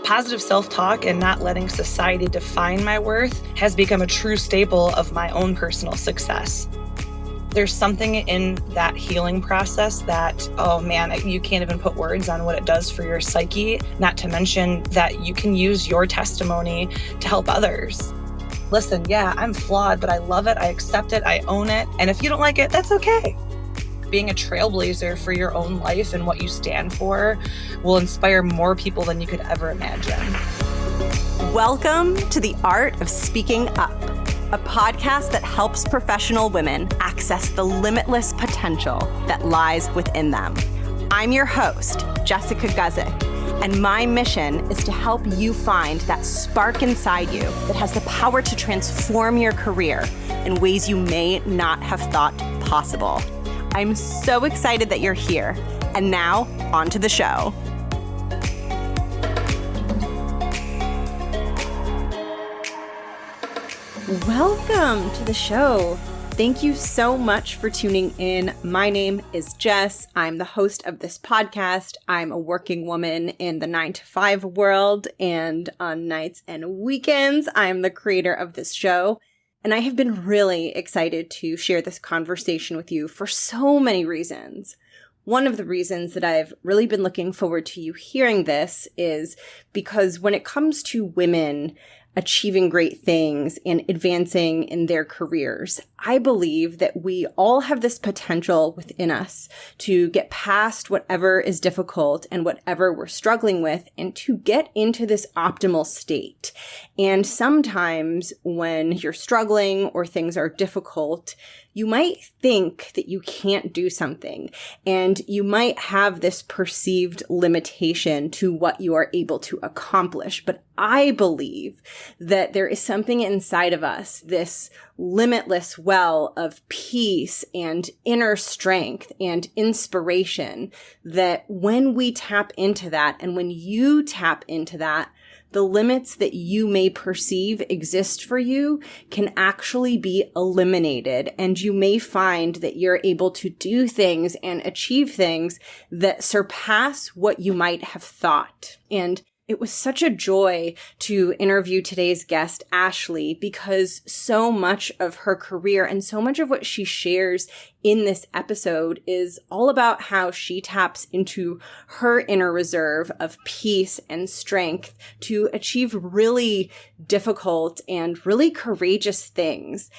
Positive self-talk and not letting society define my worth has become a true staple of my own personal success. There's something in that healing process that, oh man, you can't even put words on what it does for your psyche, not to mention that you can use your testimony to help others. Listen, yeah, I'm flawed, but I love it, I accept it, I own it, and if you don't like it, that's okay. Being a trailblazer for your own life and what you stand for will inspire more people than you could ever imagine. Welcome to The Art of Speaking Up, a podcast that helps professional women access the limitless potential that lies within them. I'm your host, Jessica Guzik, and my mission is to help you find that spark inside you that has the power to transform your career in ways you may not have thought possible. I'm so excited that you're here. And now, on to the show. Welcome to the show. Thank you so much for tuning in. My name is Jess. I'm the host of this podcast. I'm a working woman in the 9-to-5 world, and on nights and weekends, I'm the creator of this show. And I have been really excited to share this conversation with you for so many reasons. One of the reasons that I've really been looking forward to you hearing this is because when it comes to women achieving great things and advancing in their careers, I believe that we all have this potential within us to get past whatever is difficult and whatever we're struggling with and to get into this optimal state. And sometimes when you're struggling or things are difficult, you might think that you can't do something, and you might have this perceived limitation to what you are able to accomplish. But I believe that there is something inside of us, this limitless well of peace and inner strength and inspiration, that when we tap into that, and when you tap into that, the limits that you may perceive exist for you can actually be eliminated, and you may find that you're able to do things and achieve things that surpass what you might have thought. And it was such a joy to interview today's guest, Ashlee, because so much of her career and so much of what she shares in this episode is all about how she taps into her inner reserve of peace and strength to achieve really difficult and really courageous things.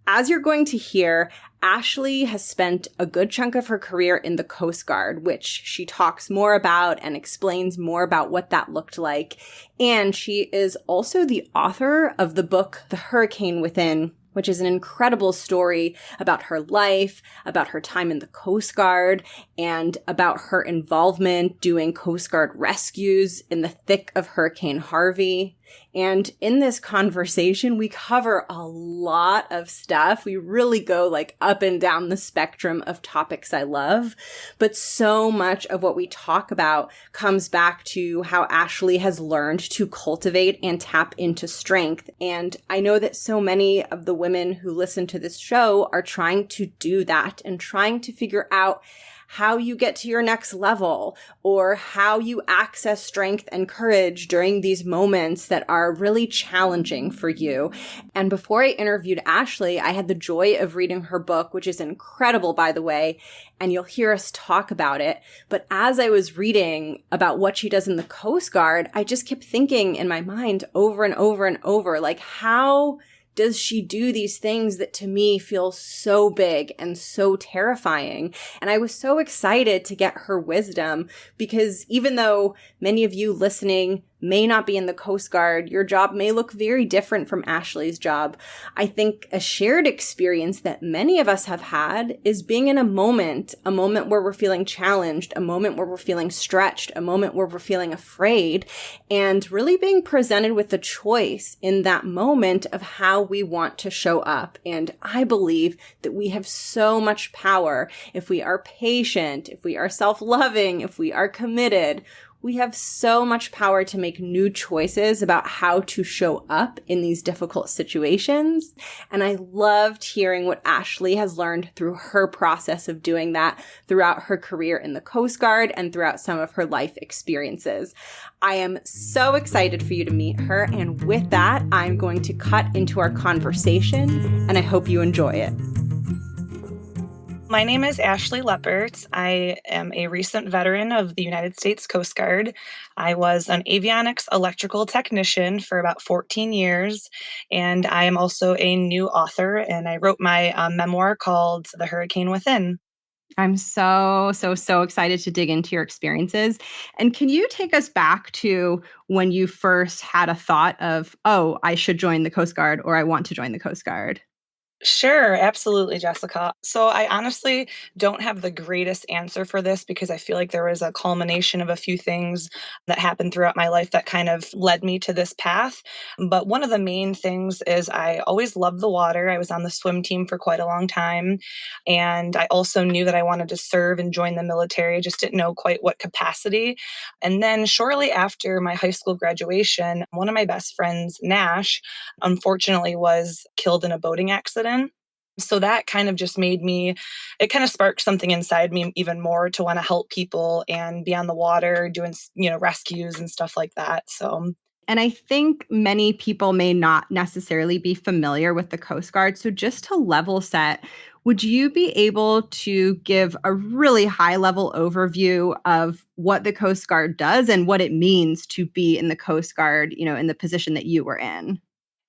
As you're going to hear, Ashlee has spent a good chunk of her career in the Coast Guard, which she talks more about and explains more about what that looked like. And she is also the author of the book, The Hurricane Within, which is an incredible story about her life, about her time in the Coast Guard, and about her involvement doing Coast Guard rescues in the thick of Hurricane Harvey. And in this conversation, we cover a lot of stuff. We really go like up and down the spectrum of topics I love. But so much of what we talk about comes back to how Ashlee has learned to cultivate and tap into strength. And I know that so many of the women who listen to this show are trying to do that and trying to figure out how you get to your next level, or how you access strength and courage during these moments that are really challenging for you. And before I interviewed Ashlee, I had the joy of reading her book, which is incredible, by the way, and you'll hear us talk about it. But as I was reading about what she does in the Coast Guard, I just kept thinking in my mind over and over and over, like, how does she do these things that to me feel so big and so terrifying? And I was so excited to get her wisdom, because even though many of you listening may not be in the Coast Guard, your job may look very different from Ashlee's job. I think a shared experience that many of us have had is being in a moment where we're feeling challenged, a moment where we're feeling stretched, a moment where we're feeling afraid, and really being presented with the choice in that moment of how we want to show up. And I believe that we have so much power if we are patient, if we are self-loving, if we are committed. We have so much power to make new choices about how to show up in these difficult situations. And I loved hearing what Ashlee has learned through her process of doing that throughout her career in the Coast Guard and throughout some of her life experiences. I am so excited for you to meet her. And with that, I'm going to cut into our conversation, and I hope you enjoy it. My name is Ashlee Leppert. I am a recent veteran of the United States Coast Guard. I was an avionics electrical technician for about 14 years, and I am also a new author, and I wrote my memoir called The Hurricane Within. I'm so excited to dig into your experiences. And can you take us back to when you first had a thought of, oh, I should join the Coast Guard or I want to join the Coast Guard? Sure, absolutely, Jessica. So I honestly don't have the greatest answer for this because I feel like there was a culmination of a few things that happened throughout my life that kind of led me to this path. But one of the main things is I always loved the water. I was on the swim team for quite a long time. And I also knew that I wanted to serve and join the military. I just didn't know quite what capacity. And then shortly after my high school graduation, one of my best friends, Nash, unfortunately was killed in a boating accident. So that kind of just made me, it kind of sparked something inside me even more to want to help people and be on the water doing, rescues and stuff like that. So And I think many people may not necessarily be familiar with the Coast Guard. So, just to level set, would you be able to give a really high level overview of what the Coast Guard does and what it means to be in the Coast Guard, in the position that you were in?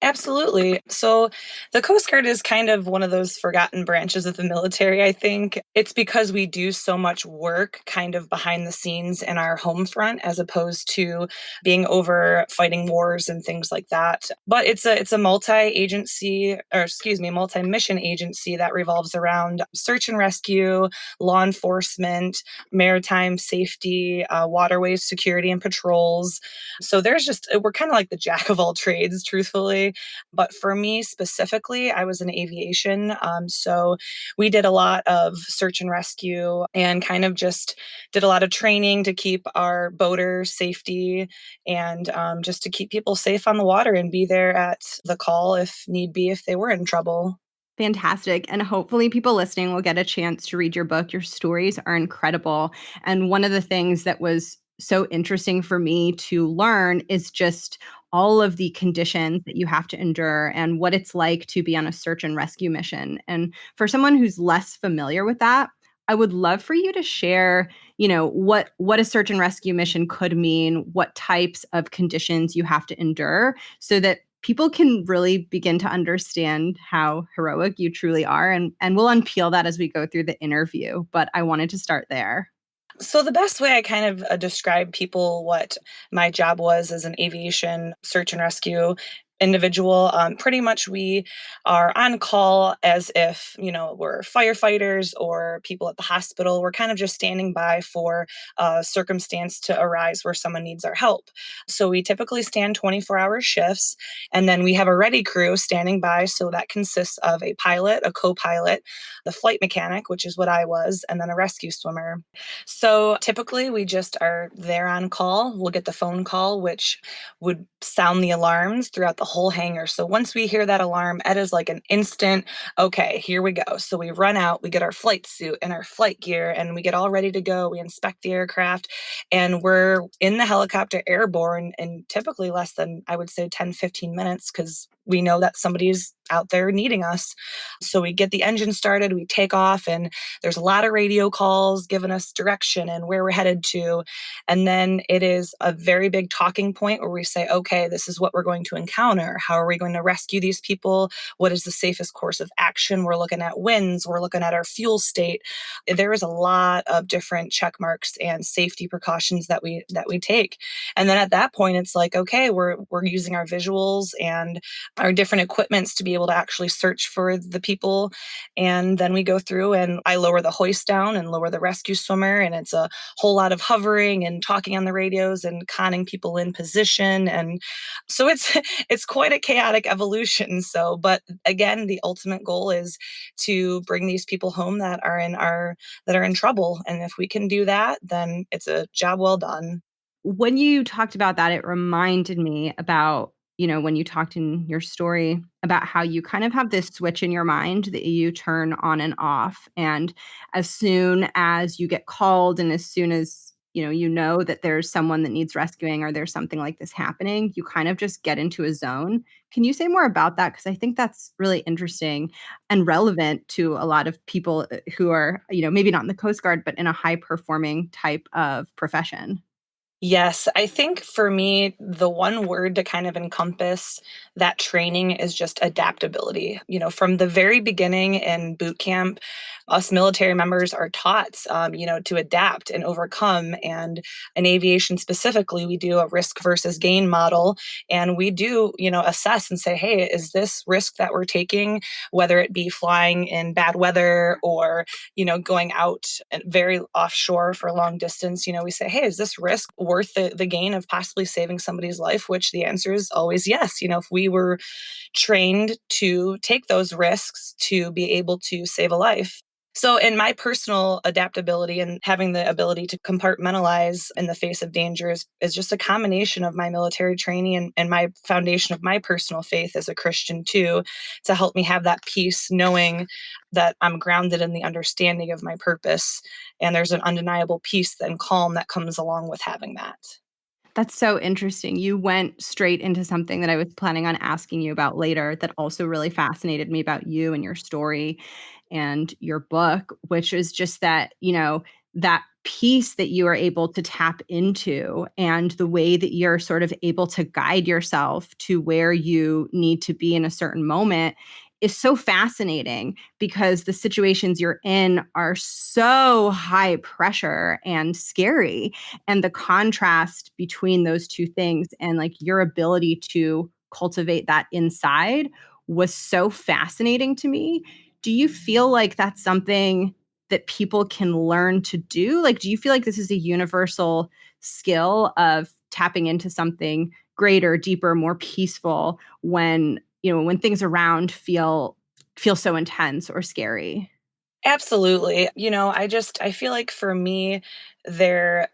absolutely. So the Coast Guard is kind of one of those forgotten branches of the military, I think. It's because we do so much work kind of behind the scenes in our home front as opposed to being over fighting wars and things like that. But it's a multi-agency, or excuse me, multi-mission agency that revolves around search and rescue, law enforcement, maritime safety, waterways security and patrols. So we're kind of like the jack of all trades, truthfully. But for me specifically, I was in aviation. So we did a lot of search and rescue and kind of just did a lot of training to keep our boaters safety and just to keep people safe on the water and be there at the call if need be, if they were in trouble. Fantastic. And hopefully, people listening will get a chance to read your book. Your stories are incredible. And one of the things that was so interesting for me to learn is just all of the conditions that you have to endure and what it's like to be on a search and rescue mission. And for someone who's less familiar with that, I would love for you to share, what a search and rescue mission could mean, what types of conditions you have to endure so that people can really begin to understand how heroic you truly are. And we'll unpeel that as we go through the interview. But I wanted to start there. So the best way I kind of describe people what my job was as an aviation search and rescue individual, pretty much we are on call as if, we're firefighters or people at the hospital. We're kind of just standing by for a circumstance to arise where someone needs our help. So we typically stand 24-hour shifts, and then we have a ready crew standing by. So that consists of a pilot, a co-pilot, the flight mechanic, which is what I was, and then a rescue swimmer. So typically we just are there on call. We'll get the phone call, which would sound the alarms throughout the whole hangar. So once we hear that alarm, it is like an instant, okay, here we go. So we run out, we get our flight suit and our flight gear, and we get all ready to go. We inspect the aircraft, and we're in the helicopter airborne in typically less than, I would say, 10, 15 minutes because we know that somebody's out there needing us. So we get the engine started, we take off, and there's a lot of radio calls giving us direction and where we're headed to. And then it is a very big talking point where we say, okay, this is what we're going to encounter. How are we going to rescue these people? What is the safest course of action? We're looking at winds, we're looking at our fuel state. There is a lot of different check marks and safety precautions that we take. And then at that point, it's like, okay, we're using our visuals and our different equipments to be able to actually search for the people. And then we go through and I lower the hoist down and lower the rescue swimmer. And it's a whole lot of hovering and talking on the radios and conning people in position. And so it's quite a chaotic evolution. So, but again, the ultimate goal is to bring these people home that are in trouble. And if we can do that, then it's a job well done. When you talked about that, it reminded me about, when you talked in your story about how you kind of have this switch in your mind that you turn on and off. And as soon as you get called and as soon as, you know that there's someone that needs rescuing or there's something like this happening, you kind of just get into a zone. Can you say more about that? Because I think that's really interesting and relevant to a lot of people who are, maybe not in the Coast Guard, but in a high performing type of profession. Yes, I think for me, the one word to kind of encompass that training is just adaptability. From the very beginning in boot camp, us military members are taught, to adapt and overcome. And in aviation specifically, we do a risk versus gain model. And we do, assess and say, hey, is this risk that we're taking, whether it be flying in bad weather or going out and very offshore for a long distance, we say, hey, is this risk worth the gain of possibly saving somebody's life? Which the answer is always yes. If we were trained to take those risks to be able to save a life. So, in my personal adaptability and having the ability to compartmentalize in the face of dangers is just a combination of my military training and my foundation of my personal faith as a Christian, too, to help me have that peace, knowing that I'm grounded in the understanding of my purpose. And there's an undeniable peace and calm that comes along with having that. That's so interesting. You went straight into something that I was planning on asking you about later that also really fascinated me about you and your story and your book, which is just that, that piece that you are able to tap into and the way that you're sort of able to guide yourself to where you need to be in a certain moment is so fascinating because the situations you're in are so high pressure and scary, and the contrast between those two things and like your ability to cultivate that inside was so fascinating to me. Do you feel like that's something that people can learn to do? Like, do you feel like this is a universal skill of tapping into something greater, deeper, more peaceful when, when things around feel so intense or scary? Absolutely. I feel like for me, there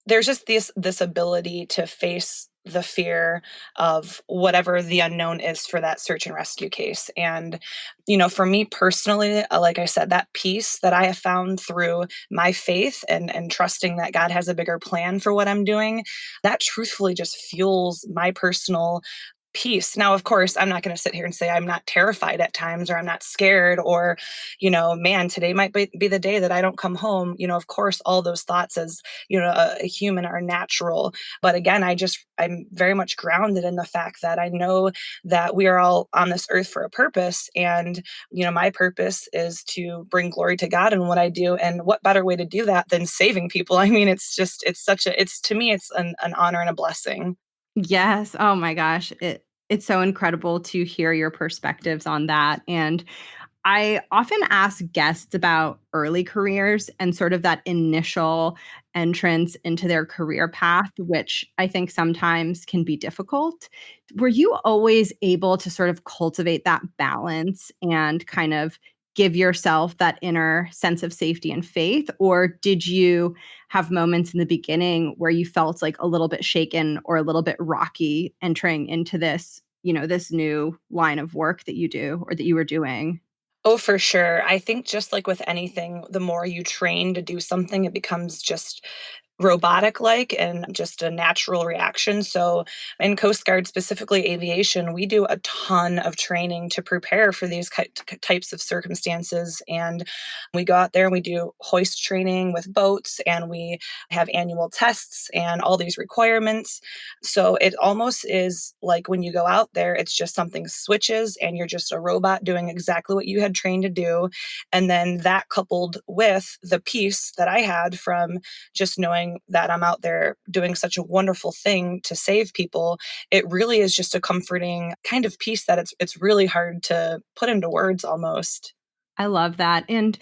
there's just this ability to face the fear of whatever the unknown is for that search and rescue case. And for me personally, like I said, that peace that I have found through my faith and trusting that God has a bigger plan for what I'm doing, that truthfully just fuels my personal peace. Now, of course, I'm not going to sit here and say I'm not terrified at times or I'm not scared or, man, today might be the day that I don't come home. Of course, all those thoughts as, a human are natural. But again, I'm very much grounded in the fact that I know that we are all on this earth for a purpose. And, my purpose is to bring glory to God in what I do. And what better way to do that than saving people? I mean, to me, it's an honor and a blessing. Yes. Oh my gosh. It's so incredible to hear your perspectives on that. And I often ask guests about early careers and sort of that initial entrance into their career path, which I think sometimes can be difficult. Were you always able to sort of cultivate that balance and kind of give yourself that inner sense of safety and faith? Or did you have moments in the beginning where you felt like a little bit shaken or a little bit rocky entering into this, this new line of work that you do or that you were doing? Oh, for sure. I think just like with anything, the more you train to do something, it becomes just robotic like and just a natural reaction. So, in Coast Guard, specifically aviation, we do a ton of training to prepare for these types of circumstances. And we go out there and we do hoist training with boats and we have annual tests and all these requirements. So, it almost is like when you go out there, it's just something switches and you're just a robot doing exactly what you had trained to do. And then that coupled with the peace that I had from just knowing that I'm out there doing such a wonderful thing to save people, it really is just a comforting kind of peace that it's really hard to put into words almost. I love that. And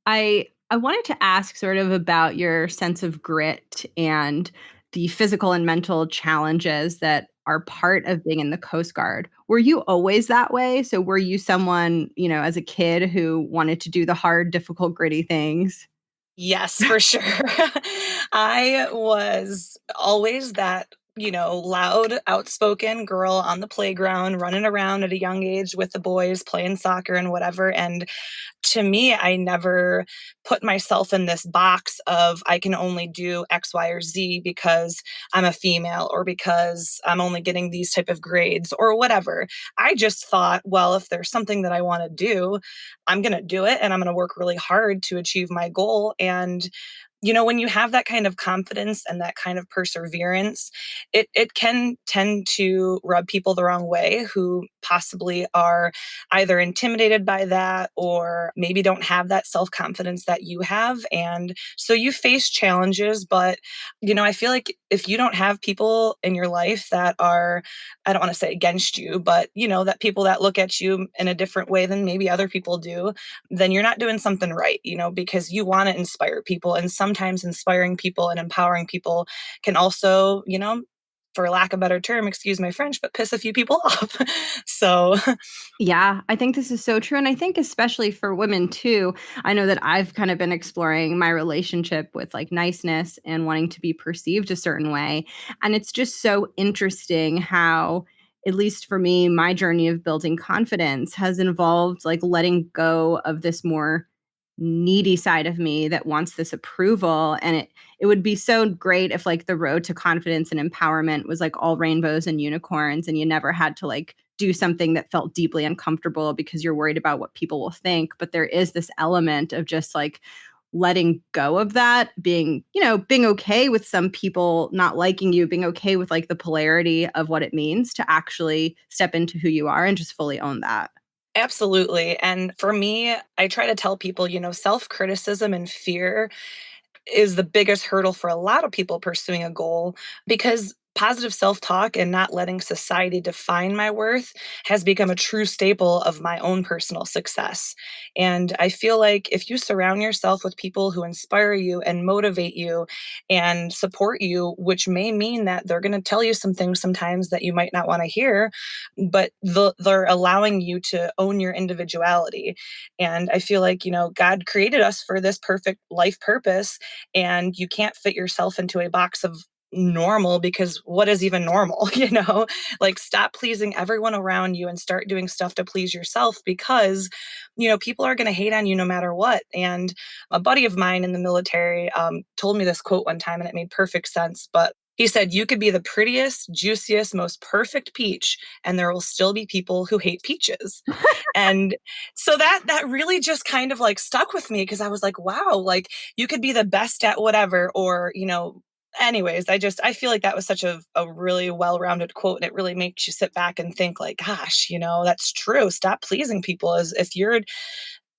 I wanted to ask sort of about your sense of grit and the physical and mental challenges that are part of being in the Coast Guard. Were you always that way? So were you someone, as a kid who wanted to do the hard, difficult, gritty things? Yes, for sure. I was always that, loud, outspoken girl on the playground, running around at a young age with the boys, playing soccer and whatever. And to me, I never put myself in this box of I can only do X, Y, or Z because I'm a female or because I'm only getting these type of grades or whatever. I just thought, well, if there's something that I want to do, I'm going to do it and I'm going to work really hard to achieve my goal. And when you have that kind of confidence and that kind of perseverance, it can tend to rub people the wrong way who possibly are either intimidated by that or maybe don't have that self-confidence that you have. And so you face challenges, but I feel like if you don't have people in your life that are, I don't want to say against you, but that people that look at you in a different way than maybe other people do, then you're not doing something right, because you want to inspire people. And sometimes inspiring people and empowering people can also, for lack of a better term, excuse my French, but piss a few people off. So, Yeah, I think this is so true. And I think especially for women too, I know that I've kind of been exploring my relationship with like niceness and wanting to be perceived a certain way. And it's just so interesting how, at least for me, my journey of building confidence has involved like letting go of this more needy side of me that wants this approval. And it would be so great if like the road to confidence and empowerment was like all rainbows and unicorns and you never had to like do something that felt deeply uncomfortable because you're worried about what people will think. But there is this element of just like letting go of that, being okay with some people not liking you, being okay with like the polarity of what it means to actually step into who you are and just fully own that. absolutely. And for me, I try to tell people, self criticism and fear is the biggest hurdle for a lot of people pursuing a goal because positive self talk and not letting society define my worth has become a true staple of my own personal success. And I feel like if you surround yourself with people who inspire you and motivate you and support you, which may mean that they're going to tell you some things sometimes that you might not want to hear, but they're allowing you to own your individuality. And I feel like, God created us for this perfect life purpose and you can't fit yourself into a box of normal because what is even normal? Like stop pleasing everyone around you and start doing stuff to please yourself because people are going to hate on you no matter what. And a buddy of mine in the military told me this quote one time and it made perfect sense, but he said, you could be the prettiest, juiciest, most perfect peach, and there will still be people who hate peaches. And so that really just kind of like stuck with me because I was like, wow, like you could be the best at whatever, or, anyways, I feel like that was such a really well-rounded quote. And it really makes you sit back and think like, gosh, that's true. Stop pleasing people. As if you're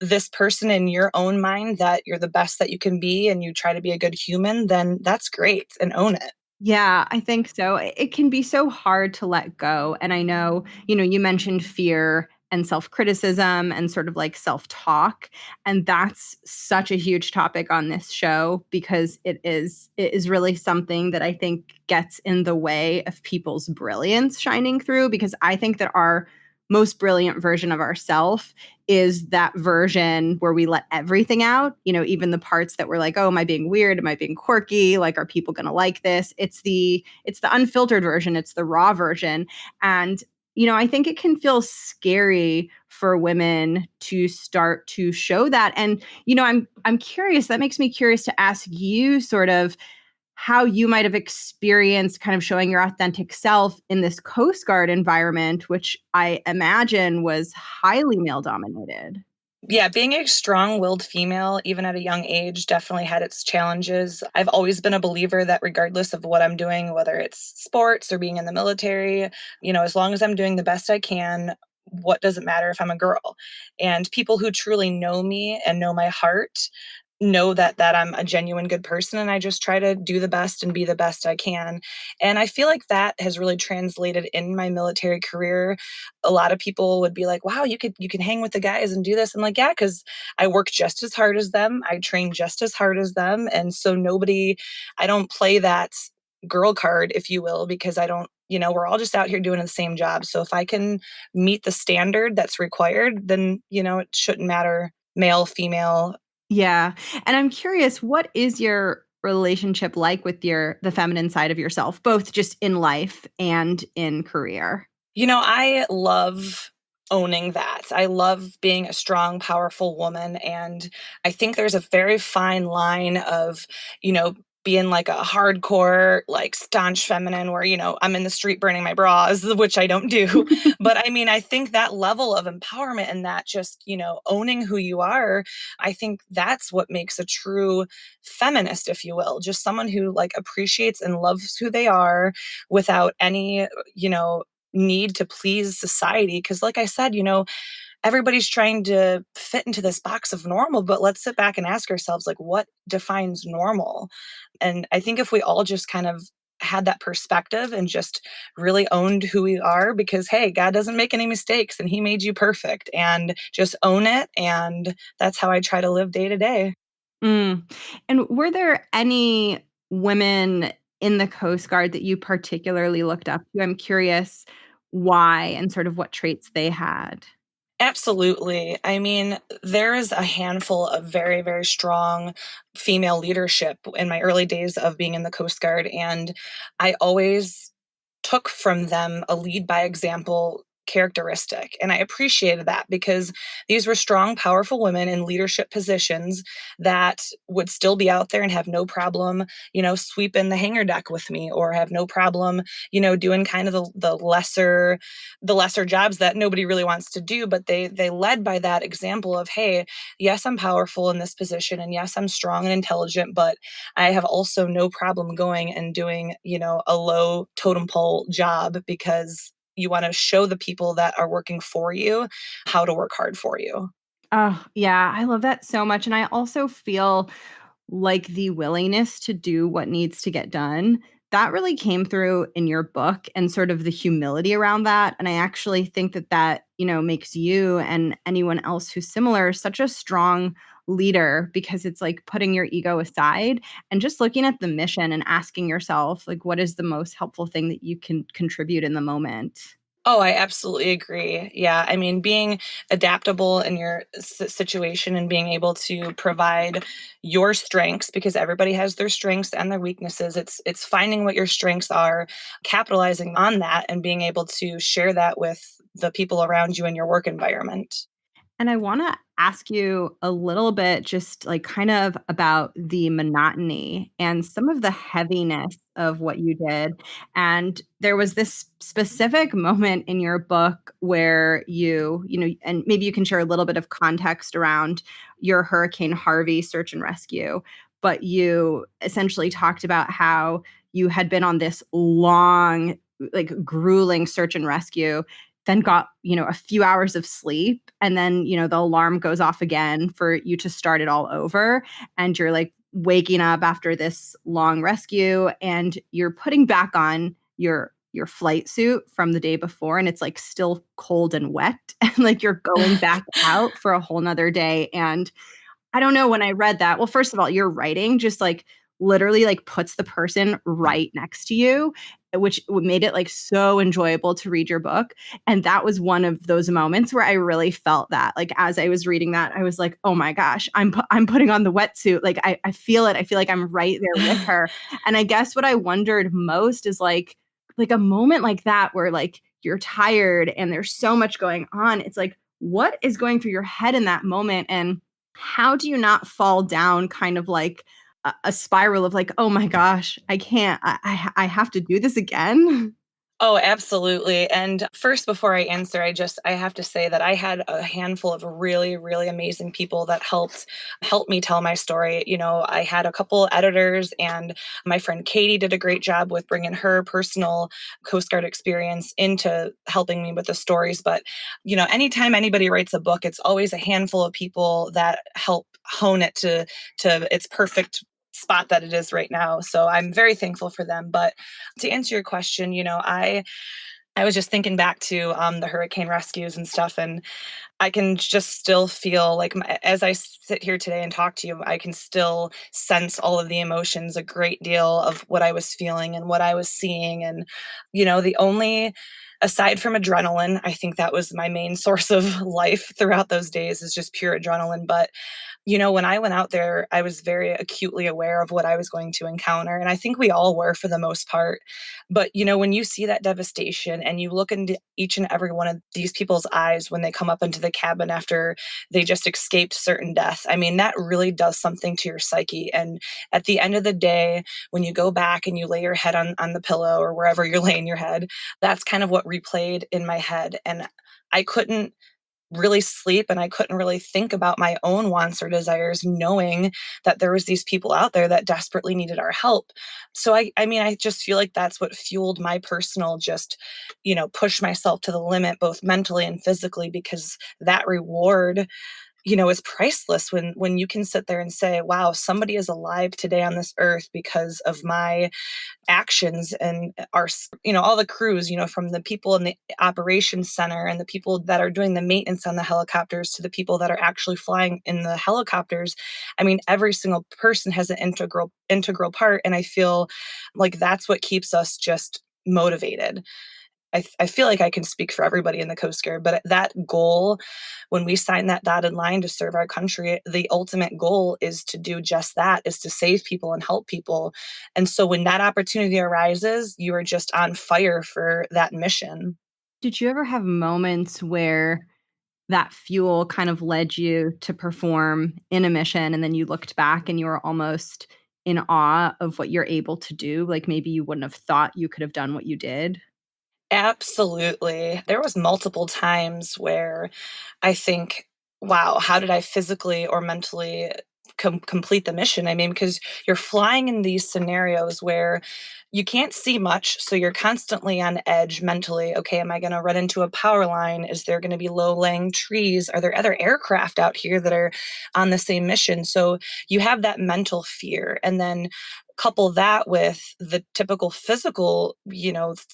this person in your own mind that you're the best that you can be and you try to be a good human, then that's great and own it. Yeah, I think so. It can be so hard to let go. And I know, you mentioned fear and self-criticism and sort of like self-talk, and that's such a huge topic on this show because it is really something that I think gets in the way of people's brilliance shining through because I think that our most brilliant version of ourself is that version where we let everything out, even the parts that we're like, oh, am I being weird? Am I being quirky? Like, are people going to like this? It's the unfiltered version. It's the raw version. And, I think it can feel scary for women to start to show that. And, I'm curious, that makes me curious to ask you sort of how you might have experienced kind of showing your authentic self in this Coast Guard environment, which I imagine was highly male dominated. Yeah, being a strong-willed female, even at a young age, definitely had its challenges. I've always been a believer that regardless of what I'm doing, whether it's sports or being in the military, as long as I'm doing the best I can, what does it matter if I'm a girl? And people who truly know me and know my heart know that I'm a genuine good person and I just try to do the best and be the best I can. And I feel like that has really translated in my military career. A lot of people would be like, "Wow, you can hang with the guys and do this." I'm like, "Yeah, cuz I work just as hard as them. I train just as hard as them." And so I don't play that girl card, if you will, because I don't, we're all just out here doing the same job. So if I can meet the standard that's required, then, it shouldn't matter male, female, Yeah. And I'm curious, what is your relationship like with the feminine side of yourself, both just in life and in career? I love owning that. I love being a strong, powerful woman. And I think there's a very fine line of, you know, being like a hardcore, like staunch feminine where, I'm in the street burning my bras, which I don't do. But I mean, I think that level of empowerment and that just, owning who you are, I think that's what makes a true feminist, if you will, just someone who like appreciates and loves who they are without any, need to please society. Because, like I said, everybody's trying to fit into this box of normal, but let's sit back and ask ourselves, like, what defines normal? And I think if we all just kind of had that perspective and just really owned who we are, because hey, God doesn't make any mistakes and He made you perfect, and just own it. And that's how I try to live day to day. Mm. And were there any women in the Coast Guard that you particularly looked up to? I'm curious why and sort of what traits they had. Absolutely. I mean, there is a handful of very, very strong female leadership in my early days of being in the Coast Guard. And I always took from them a lead by example characteristic. And I appreciated that because these were strong, powerful women in leadership positions that would still be out there and have no problem, sweeping the hangar deck with me, or have no problem, doing kind of the lesser jobs that nobody really wants to do. But they led by that example of, hey, yes, I'm powerful in this position, and yes, I'm strong and intelligent, but I have also no problem going and doing, a low totem pole job, because you want to show the people that are working for you how to work hard for you. Oh, yeah, I love that so much, and I also feel like the willingness to do what needs to get done, that really came through in your book and sort of the humility around that, and I actually think that makes you and anyone else who's similar such a strong leader because it's like putting your ego aside and just looking at the mission and asking yourself, like, what is the most helpful thing that you can contribute in the moment? Oh, I absolutely agree. Yeah. I mean, being adaptable in your situation and being able to provide your strengths, because everybody has their strengths and their weaknesses. It's finding what your strengths are, capitalizing on that, and being able to share that with the people around you in your work environment. And I wanna ask you a little bit just, like, kind of about the monotony and some of the heaviness of what you did, and there was this specific moment in your book where and maybe you can share a little bit of context around your Hurricane Harvey search and rescue, but you essentially talked about how you had been on this long, like, grueling search and rescue, then got, a few hours of sleep, and then, the alarm goes off again for you to start it all over, and you're, like, waking up after this long rescue, and you're putting back on your flight suit from the day before, and it's, like, still cold and wet, and, like, you're going back out for a whole 'nother day, and I don't know, when I read that, well, first of all, your writing just, like, literally, like, puts the person right next to you, which made it, like, so enjoyable to read your book, and that was one of those moments where I really felt that, like, as I was reading that, I was like, "Oh my gosh, I'm putting on the wetsuit," like, I feel it, I feel like I'm right there with her, and I guess what I wondered most is, like, a moment like that where, like, you're tired and there's so much going on, it's like, what is going through your head in that moment, and how do you not fall down kind of like a spiral of like, "Oh my gosh, I can't. I have to do this again?" Oh, absolutely. And first, before I answer, I have to say that I had a handful of really, really amazing people that help me tell my story. I had a couple editors, and my friend Katie did a great job with bringing her personal Coast Guard experience into helping me with the stories. But anytime anybody writes a book, it's always a handful of people that help hone it to its perfect spot that it is right now. So I'm very thankful for them. But to answer your question, I was just thinking back to the hurricane rescues and stuff, and I can just still feel like, as I sit here today and talk to you, I can still sense all of the emotions, a great deal of what I was feeling and what I was seeing. And, the only, aside from adrenaline, I think that was my main source of life throughout those days, is just pure adrenaline. But When I went out there, I was very acutely aware of what I was going to encounter. And I think we all were for the most part. But, when you see that devastation and you look into each and every one of these people's eyes when they come up into the cabin after they just escaped certain death, I mean, that really does something to your psyche. And at the end of the day, when you go back and you lay your head on the pillow or wherever you're laying your head, that's kind of what replayed in my head. And I couldn't really sleep and I couldn't really think about my own wants or desires, knowing that there was these people out there that desperately needed our help. So I mean, I just feel like that's what fueled my personal just, push myself to the limit, both mentally and physically, because that reward, is priceless when you can sit there and say, wow, somebody is alive today on this earth because of my actions. And all the crews, from the people in the operations center and the people that are doing the maintenance on the helicopters to the people that are actually flying in the helicopters. I mean, every single person has an integral part, and I feel like that's what keeps us just motivated. I feel like I can speak for everybody in the Coast Guard, but that goal, when we sign that dotted line to serve our country, the ultimate goal is to do just that, is to save people and help people. And so when that opportunity arises, you are just on fire for that mission. Did you ever have moments where that fuel kind of led you to perform in a mission and then you looked back and you were almost in awe of what you're able to do? Like maybe you wouldn't have thought you could have done what you did? Absolutely. There was multiple times where I think, wow, how did I physically or mentally complete the mission? I mean, because you're flying in these scenarios where you can't see much, so you're constantly on edge mentally. Okay, am I going to run into a power line? Is there going to be low-lying trees? Are there other aircraft out here that are on the same mission? So you have that mental fear, and then couple that with the typical physical,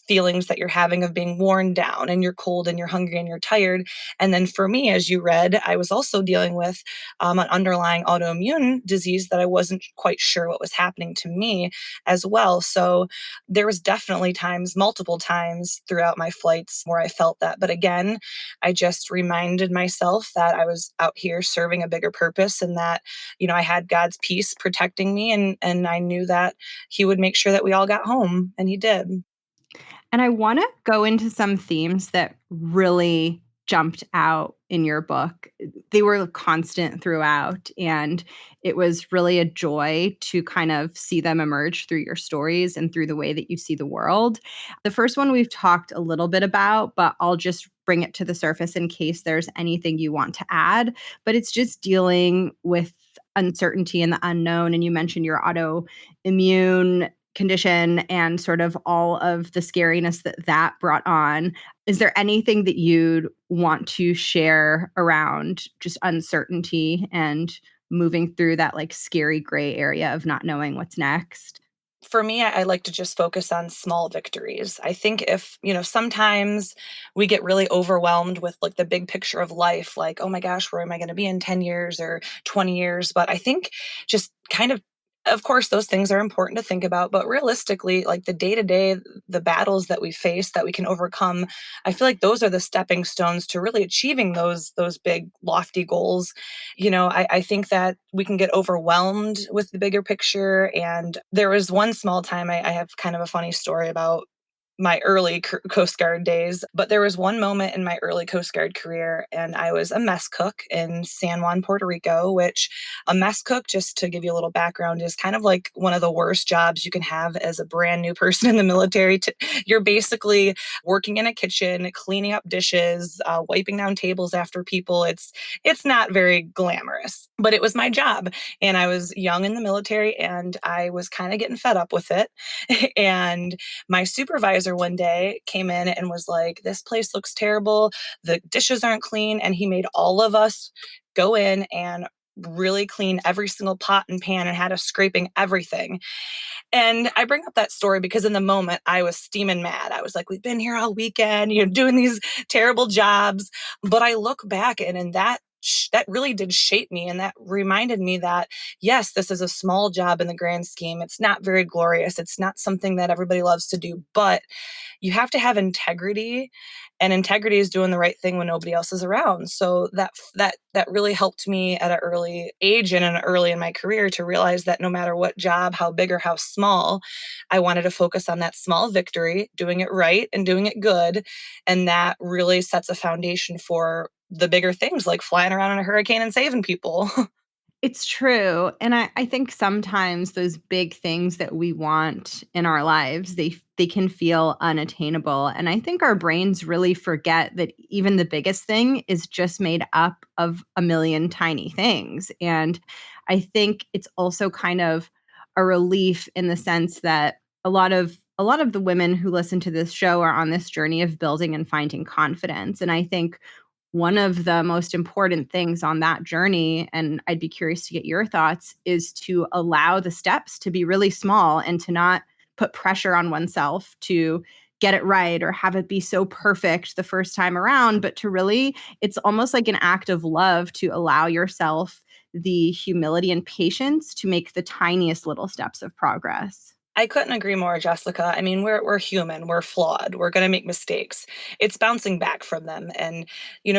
feelings that you're having of being worn down and you're cold and you're hungry and you're tired. And then for me, as you read, I was also dealing with an underlying autoimmune disease that I wasn't quite sure what was happening to me as well. So there was definitely times, multiple times throughout my flights where I felt that. But again, I just reminded myself that I was out here serving a bigger purpose, and that, I had God's peace protecting me, and I knew that he would make sure that we all got home, and he did. And I want to go into some themes that really jumped out in your book. They were constant throughout, and it was really a joy to kind of see them emerge through your stories and through the way that you see the world. The first one we've talked a little bit about, but I'll just bring it to the surface in case there's anything you want to add. But it's just dealing with uncertainty and the unknown. And you mentioned your autoimmune condition and sort of all of the scariness that that brought on. Is there anything that you'd want to share around just uncertainty and moving through that like scary gray area of not knowing what's next? For me, I like to just focus on small victories. I think if, sometimes we get really overwhelmed with like the big picture of life, like, oh my gosh, where am I going to be in 10 years or 20 years? But I think just kind of course, those things are important to think about, but realistically, like the day to day, the battles that we face that we can overcome, I feel like those are the stepping stones to really achieving those big, lofty goals. I think that we can get overwhelmed with the bigger picture. And there was one small time, I have kind of a funny story about my early Coast Guard days, but there was one moment in my early Coast Guard career, and I was a mess cook in San Juan, Puerto Rico, which a mess cook, just to give you a little background, is kind of like one of the worst jobs you can have as a brand new person in the military. You're basically working in a kitchen, cleaning up dishes, wiping down tables after people. It's not very glamorous, but it was my job, and I was young in the military, and I was kind of getting fed up with it. And my supervisor one day came in and was like, this place looks terrible. The dishes aren't clean. And he made all of us go in and really clean every single pot and pan and had us scraping everything. And I bring up that story because in the moment I was steaming mad. I was like, we've been here all weekend, doing these terrible jobs. But I look back, and in that that really did shape me. And that reminded me that, yes, this is a small job in the grand scheme. It's not very glorious. It's not something that everybody loves to do, but you have to have integrity, and integrity is doing the right thing when nobody else is around. So that really helped me at an early age and early in my career to realize that no matter what job, how big or how small, I wanted to focus on that small victory, doing it right and doing it good. And that really sets a foundation for the bigger things like flying around in a hurricane and saving people. It's true. And I think sometimes those big things that we want in our lives, they can feel unattainable. And I think our brains really forget that even the biggest thing is just made up of a million tiny things. And I think it's also kind of a relief in the sense that a lot of the women who listen to this show are on this journey of building and finding confidence. And I think one of the most important things on that journey, and I'd be curious to get your thoughts, is to allow the steps to be really small and to not put pressure on oneself to get it right or have it be so perfect the first time around, but to really, it's almost like an act of love to allow yourself the humility and patience to make the tiniest little steps of progress. I couldn't agree more, Jessica. I mean, we're human, we're flawed, we're going to make mistakes. It's bouncing back from them. And,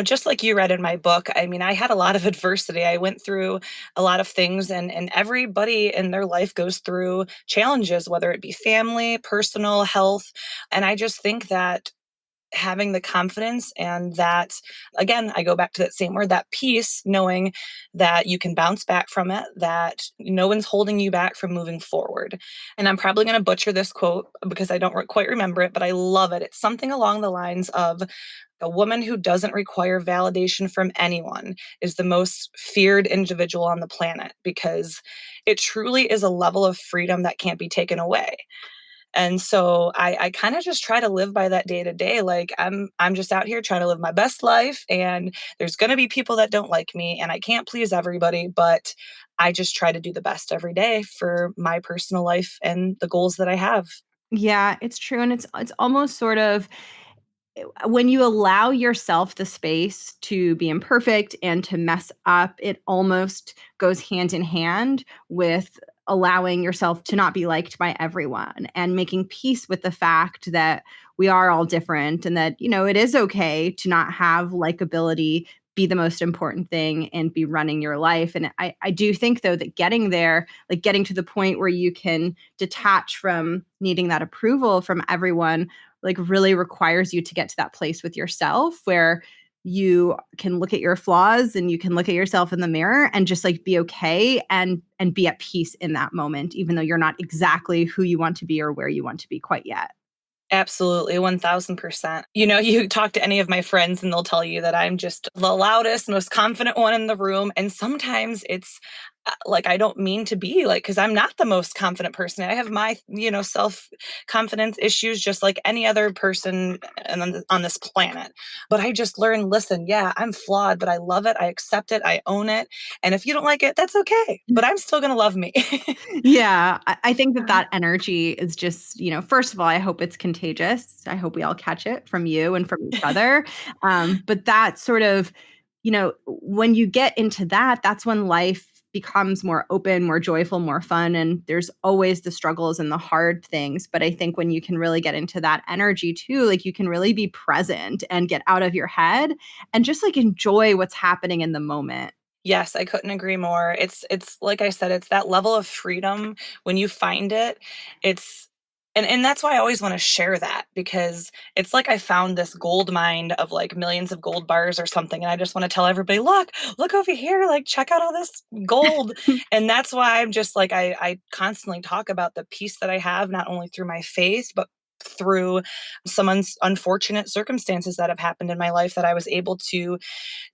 just like you read in my book, I mean, I had a lot of adversity. I went through a lot of things, and everybody in their life goes through challenges, whether it be family, personal, health. And I just think that having the confidence, and that, again, I go back to that same word, that peace, knowing that you can bounce back from it, that no one's holding you back from moving forward. And I'm probably going to butcher this quote because I don't quite remember it, but I love it. It's something along the lines of, a woman who doesn't require validation from anyone is the most feared individual on the planet, because it truly is a level of freedom that can't be taken away. And so I kind of just try to live by that day to day. Like, I'm just out here trying to live my best life, and there's going to be people that don't like me, and I can't please everybody, but I just try to do the best every day for my personal life and the goals that I have. Yeah, it's true. And it's almost sort of when you allow yourself the space to be imperfect and to mess up, it almost goes hand in hand with allowing yourself to not be liked by everyone and making peace with the fact that we are all different and that, it is okay to not have likability be the most important thing and be running your life. And I do think, though, that getting there, like getting to the point where you can detach from needing that approval from everyone, like really requires you to get to that place with yourself where you can look at your flaws and you can look at yourself in the mirror and just like be okay and be at peace in that moment, even though you're not exactly who you want to be or where you want to be quite yet. Absolutely, 1000%. You talk to any of my friends and they'll tell you that I'm just the loudest, most confident one in the room. And sometimes it's like, I don't mean to be like, because I'm not the most confident person. I have my, self confidence issues just like any other person on this planet. But I just learned, listen, yeah, I'm flawed, but I love it. I accept it. I own it. And if you don't like it, that's okay. But I'm still going to love me. Yeah, I think that energy is just, first of all, I hope it's contagious. I hope we all catch it from you and from each other. But that sort of, when you get into that, that's when life becomes more open, more joyful, more fun. And there's always the struggles and the hard things. But I think when you can really get into that energy too, like you can really be present and get out of your head and just like enjoy what's happening in the moment. Yes, I couldn't agree more. It's like I said, it's that level of freedom when you find it. It's and that's why I always want to share that, because it's like I found this gold mine of like millions of gold bars or something, and I just want to tell everybody, look over here, like check out all this gold. And that's why I'm just like, I constantly talk about the peace that I have, not only through my faith, but through some unfortunate circumstances that have happened in my life that I was able to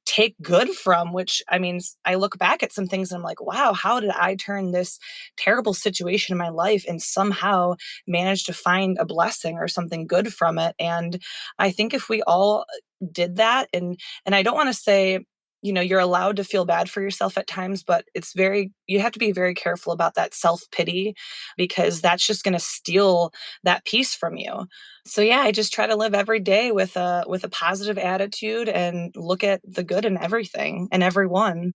take good from, which, I mean, I look back at some things and I'm like, wow, how did I turn this terrible situation in my life and somehow manage to find a blessing or something good from it? And I think if we all did that, and I don't want to say you're allowed to feel bad for yourself at times, but you have to be very careful about that self-pity, because that's just going to steal that peace from you. So yeah, I just try to live every day with a positive attitude and look at the good in everything and everyone.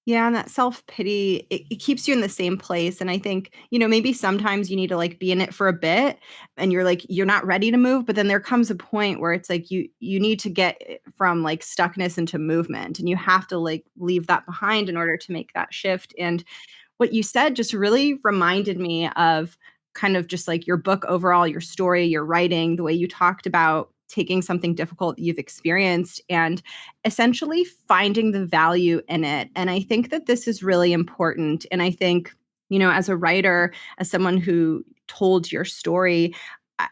Yeah, and that self-pity, it keeps you in the same place, and I think, maybe sometimes you need to, like, be in it for a bit, and you're not ready to move, but then there comes a point where it's like you need to get from, like, stuckness into movement, and you have to, like, leave that behind in order to make that shift, and what you said just really reminded me of kind of just like your book overall, your story, your writing, the way you talked about taking something difficult that you've experienced and essentially finding the value in it. And I think that this is really important. And I think, as a writer, as someone who told your story,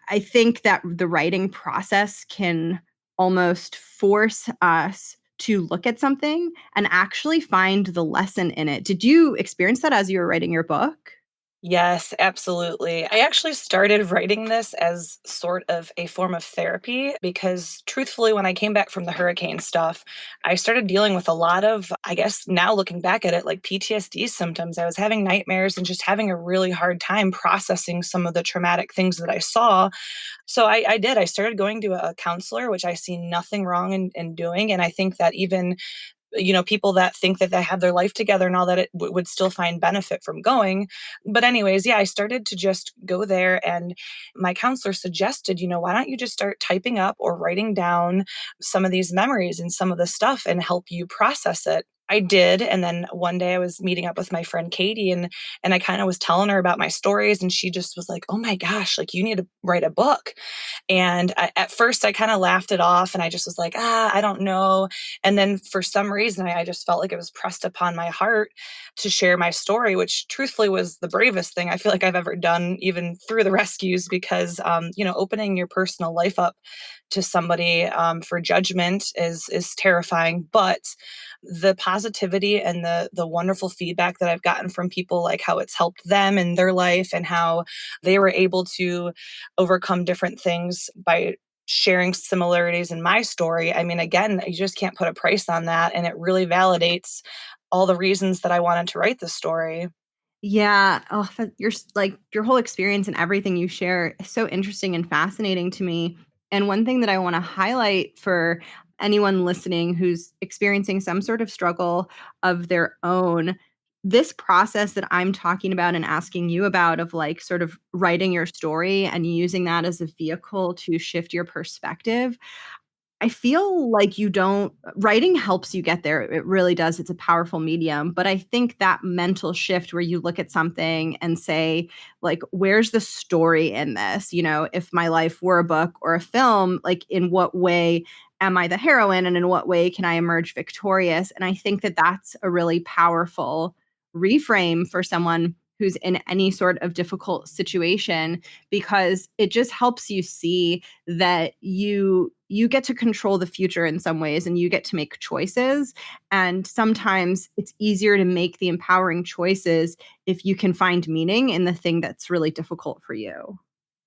I think that the writing process can almost force us to look at something and actually find the lesson in it. Did you experience that as you were writing your book? Yes, absolutely. I actually started writing this as sort of a form of therapy because, truthfully, when I came back from the hurricane stuff, I started dealing with a lot of, I guess now looking back at it, like PTSD symptoms. I was having nightmares and just having a really hard time processing some of the traumatic things that I saw. So I did. I started going to a counselor, which I see nothing wrong in doing. And I think that even people that think that they have their life together and all that, would still find benefit from going. But anyways, yeah, I started to just go there, and my counselor suggested, why don't you just start typing up or writing down some of these memories and some of the stuff and help you process it. I did, and then one day I was meeting up with my friend Katie, and I kind of was telling her about my stories, and she just was like, "Oh my gosh, like you need to write a book." And at first, I kind of laughed it off and I just was like, I don't know. And then for some reason, I just felt like it was pressed upon my heart to share my story, which truthfully was the bravest thing I feel like I've ever done, even through the rescues, because, opening your personal life up to somebody for judgment is terrifying. But the positivity and the wonderful feedback that I've gotten from people, like how it's helped them in their life and how they were able to overcome different things by sharing similarities in my story. I mean, again, you just can't put a price on that. And it really validates all the reasons that I wanted to write this story. Yeah. Oh, like your whole experience and everything you share is so interesting and fascinating to me. And one thing that I want to highlight for anyone listening who's experiencing some sort of struggle of their own, this process that I'm talking about and asking you about of like sort of writing your story and using that as a vehicle to shift your perspective. I feel like you don't writing helps you get there. It really does. It's a powerful medium. But I think that mental shift where you look at something and say, like, where's the story in this? If my life were a book or a film, like, in what way am I the heroine and in what way can I emerge victorious? And I think that that's a really powerful reframe for someone who's in any sort of difficult situation because it just helps you see that you get to control the future in some ways and you get to make choices, and sometimes it's easier to make the empowering choices if you can find meaning in the thing that's really difficult for you.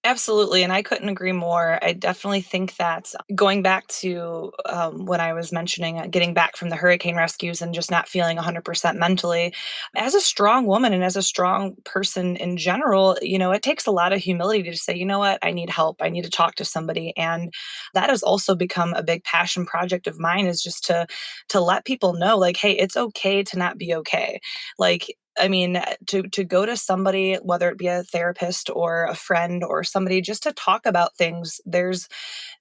Absolutely, and I couldn't agree more. I definitely think that going back to when I was mentioning getting back from the hurricane rescues and just not feeling 100% mentally, as a strong woman and as a strong person in general, it takes a lot of humility to say, you know what, I need help. I need to talk to somebody, and that has also become a big passion project of mine. Is just to let people know, like, hey, it's okay to not be okay. Like, I mean, to go to somebody, whether it be a therapist or a friend or somebody, just to talk about things, there's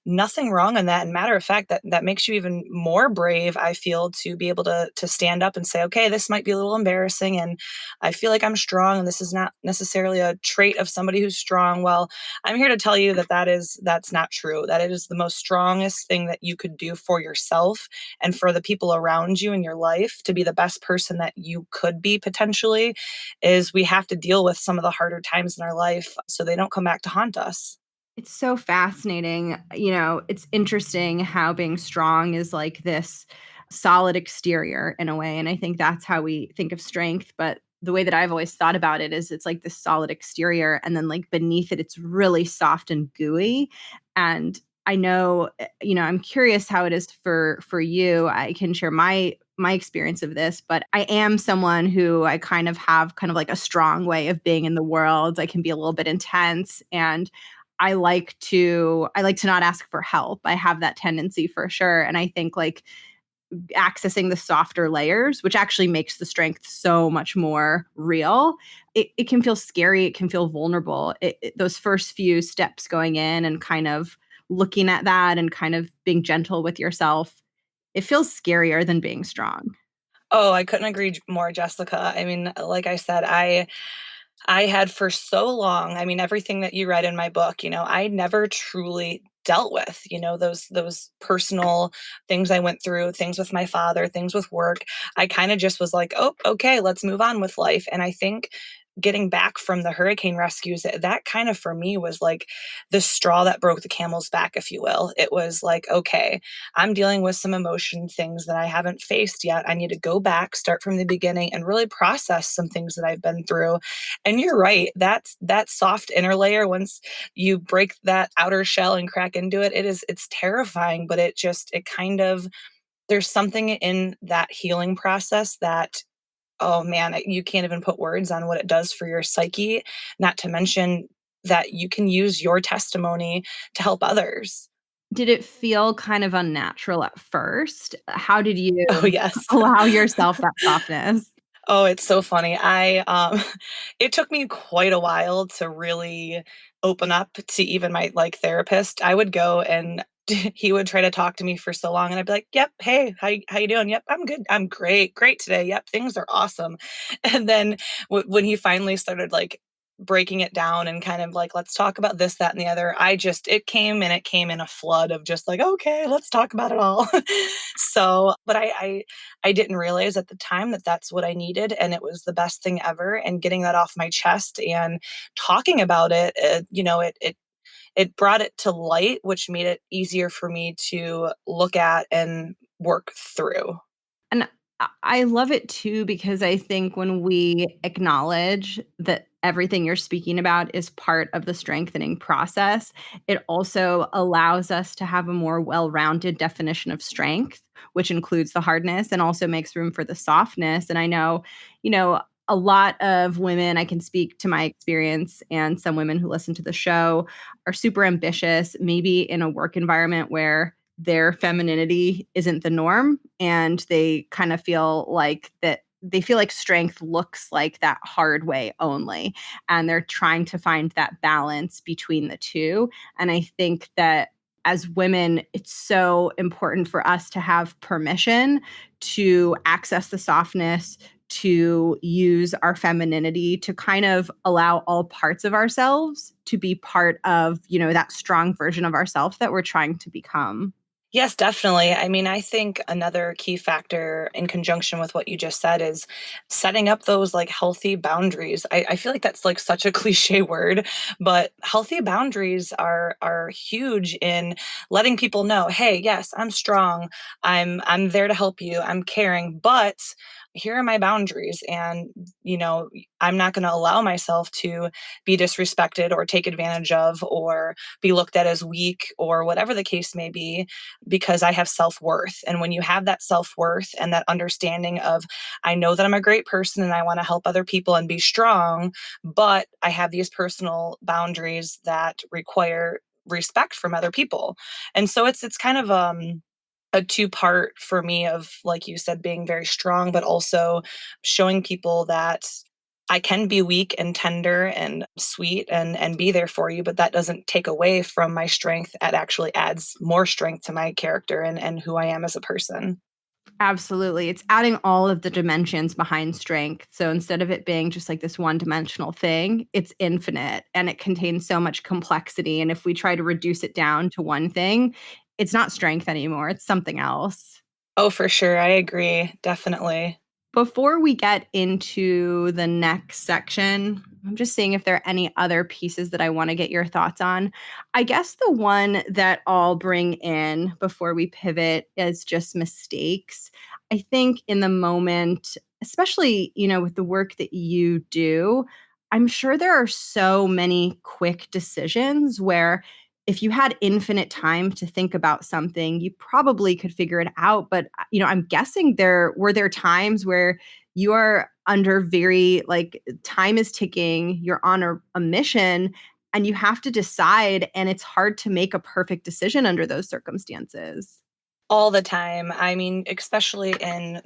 nothing wrong in that. And matter of fact, that makes you even more brave, I feel, to be able to stand up and say, okay, this might be a little embarrassing, and I feel like I'm strong, and this is not necessarily a trait of somebody who's strong. Well, I'm here to tell you that that's not true. That it is the most strongest thing that you could do for yourself and for the people around you in your life to be the best person that you could be potentially. Is we have to deal with some of the harder times in our life so they don't come back to haunt us. It's so fascinating. It's interesting how being strong is like this solid exterior in a way. And I think that's how we think of strength. But the way that I've always thought about it is it's like this solid exterior. And then like beneath it, it's really soft and gooey. And I know, I'm curious how it is for you. I can share my my experience of this, but I am someone who I kind of have kind of like a strong way of being in the world. I can be a little bit intense, and I like to not ask for help. I have that tendency for sure. And I think like accessing the softer layers, which actually makes the strength so much more real. It can feel scary. It can feel vulnerable. Those first few steps going in and kind of looking at that and kind of being gentle with yourself, it feels scarier than being strong. Oh, I couldn't agree more, Jessica. I mean, like I said, I had for so long, I mean, everything that you read in my book, I never truly dealt with, those personal things I went through, things with my father, things with work. I kind of just was like, oh, okay, let's move on with life. And I think getting back from the hurricane rescues, that kind of for me was like the straw that broke the camel's back, if you will. It was like, okay, I'm dealing with some emotion things that I haven't faced yet. I need to go back, start from the beginning, and really process some things that I've been through. And you're right, that's that soft inner layer. Once you break that outer shell and crack into it, it's terrifying, but it kind of, there's something in that healing process that, oh man, you can't even put words on what it does for your psyche, not to mention that you can use your testimony to help others. Did it feel kind of unnatural at first? How did Oh, you yes. allow yourself that softness? Oh, it's so funny. It took me quite a while to really open up to even my, like, therapist. I would go and he would try to talk to me for so long, and I'd be like, "Yep, hey, how you doing? Yep, I'm good. I'm great. Great today. Yep, things are awesome." And then when he finally started, like, breaking it down and kind of like, "Let's talk about this, that, and the other," it came in a flood of just like, "Okay, let's talk about it all." So, but I didn't realize at the time that that's what I needed, and it was the best thing ever. And getting that off my chest and talking about it, it brought it to light, which made it easier for me to look at and work through. And I love it too, because I think when we acknowledge that everything you're speaking about is part of the strengthening process, it also allows us to have a more well rounded definition of strength, which includes the hardness and also makes room for the softness. And I know, you know, a lot of women, I can speak to my experience, and some women who listen to the show are super ambitious, maybe in a work environment where their femininity isn't the norm, and they kind of feel like that they feel like strength looks like that hard way only, and they're trying to find that balance between the two. And I think that as women, it's so important for us to have permission to access the softness, to use our femininity, to kind of allow all parts of ourselves to be part of, that strong version of ourselves that we're trying to become. Yes, definitely. I mean, I think another key factor in conjunction with what you just said is setting up those like healthy boundaries. I feel like that's like such a cliche word, but healthy boundaries are huge in letting people know, hey, yes, I'm strong. I'm there to help you. I'm caring, but here are my boundaries. And, I'm not going to allow myself to be disrespected or take advantage of or be looked at as weak or whatever the case may be, because I have self worth. And when you have that self worth and that understanding of, I know that I'm a great person and I want to help other people and be strong, but I have these personal boundaries that require respect from other people. And so it's kind of a two-part for me of, like you said, being very strong, but also showing people that I can be weak and tender and sweet and be there for you, but that doesn't take away from my strength. It actually adds more strength to my character and who I am as a person. Absolutely. It's adding all of the dimensions behind strength. So instead of it being just like this one dimensional thing, it's infinite and it contains so much complexity. And if we try to reduce it down to one thing, it's not strength anymore, it's something else. Oh, for sure. I agree. Definitely. Before we get into the next section, I'm just seeing if there are any other pieces that I want to get your thoughts on. I guess the one that I'll bring in before we pivot is just mistakes. I think in the moment, especially, with the work that you do, I'm sure there are so many quick decisions where if you had infinite time to think about something, you probably could figure it out. But, I'm guessing there times where you are under very, like, time is ticking, you're on a mission, and you have to decide, and it's hard to make a perfect decision under those circumstances. All the time. I mean, especially in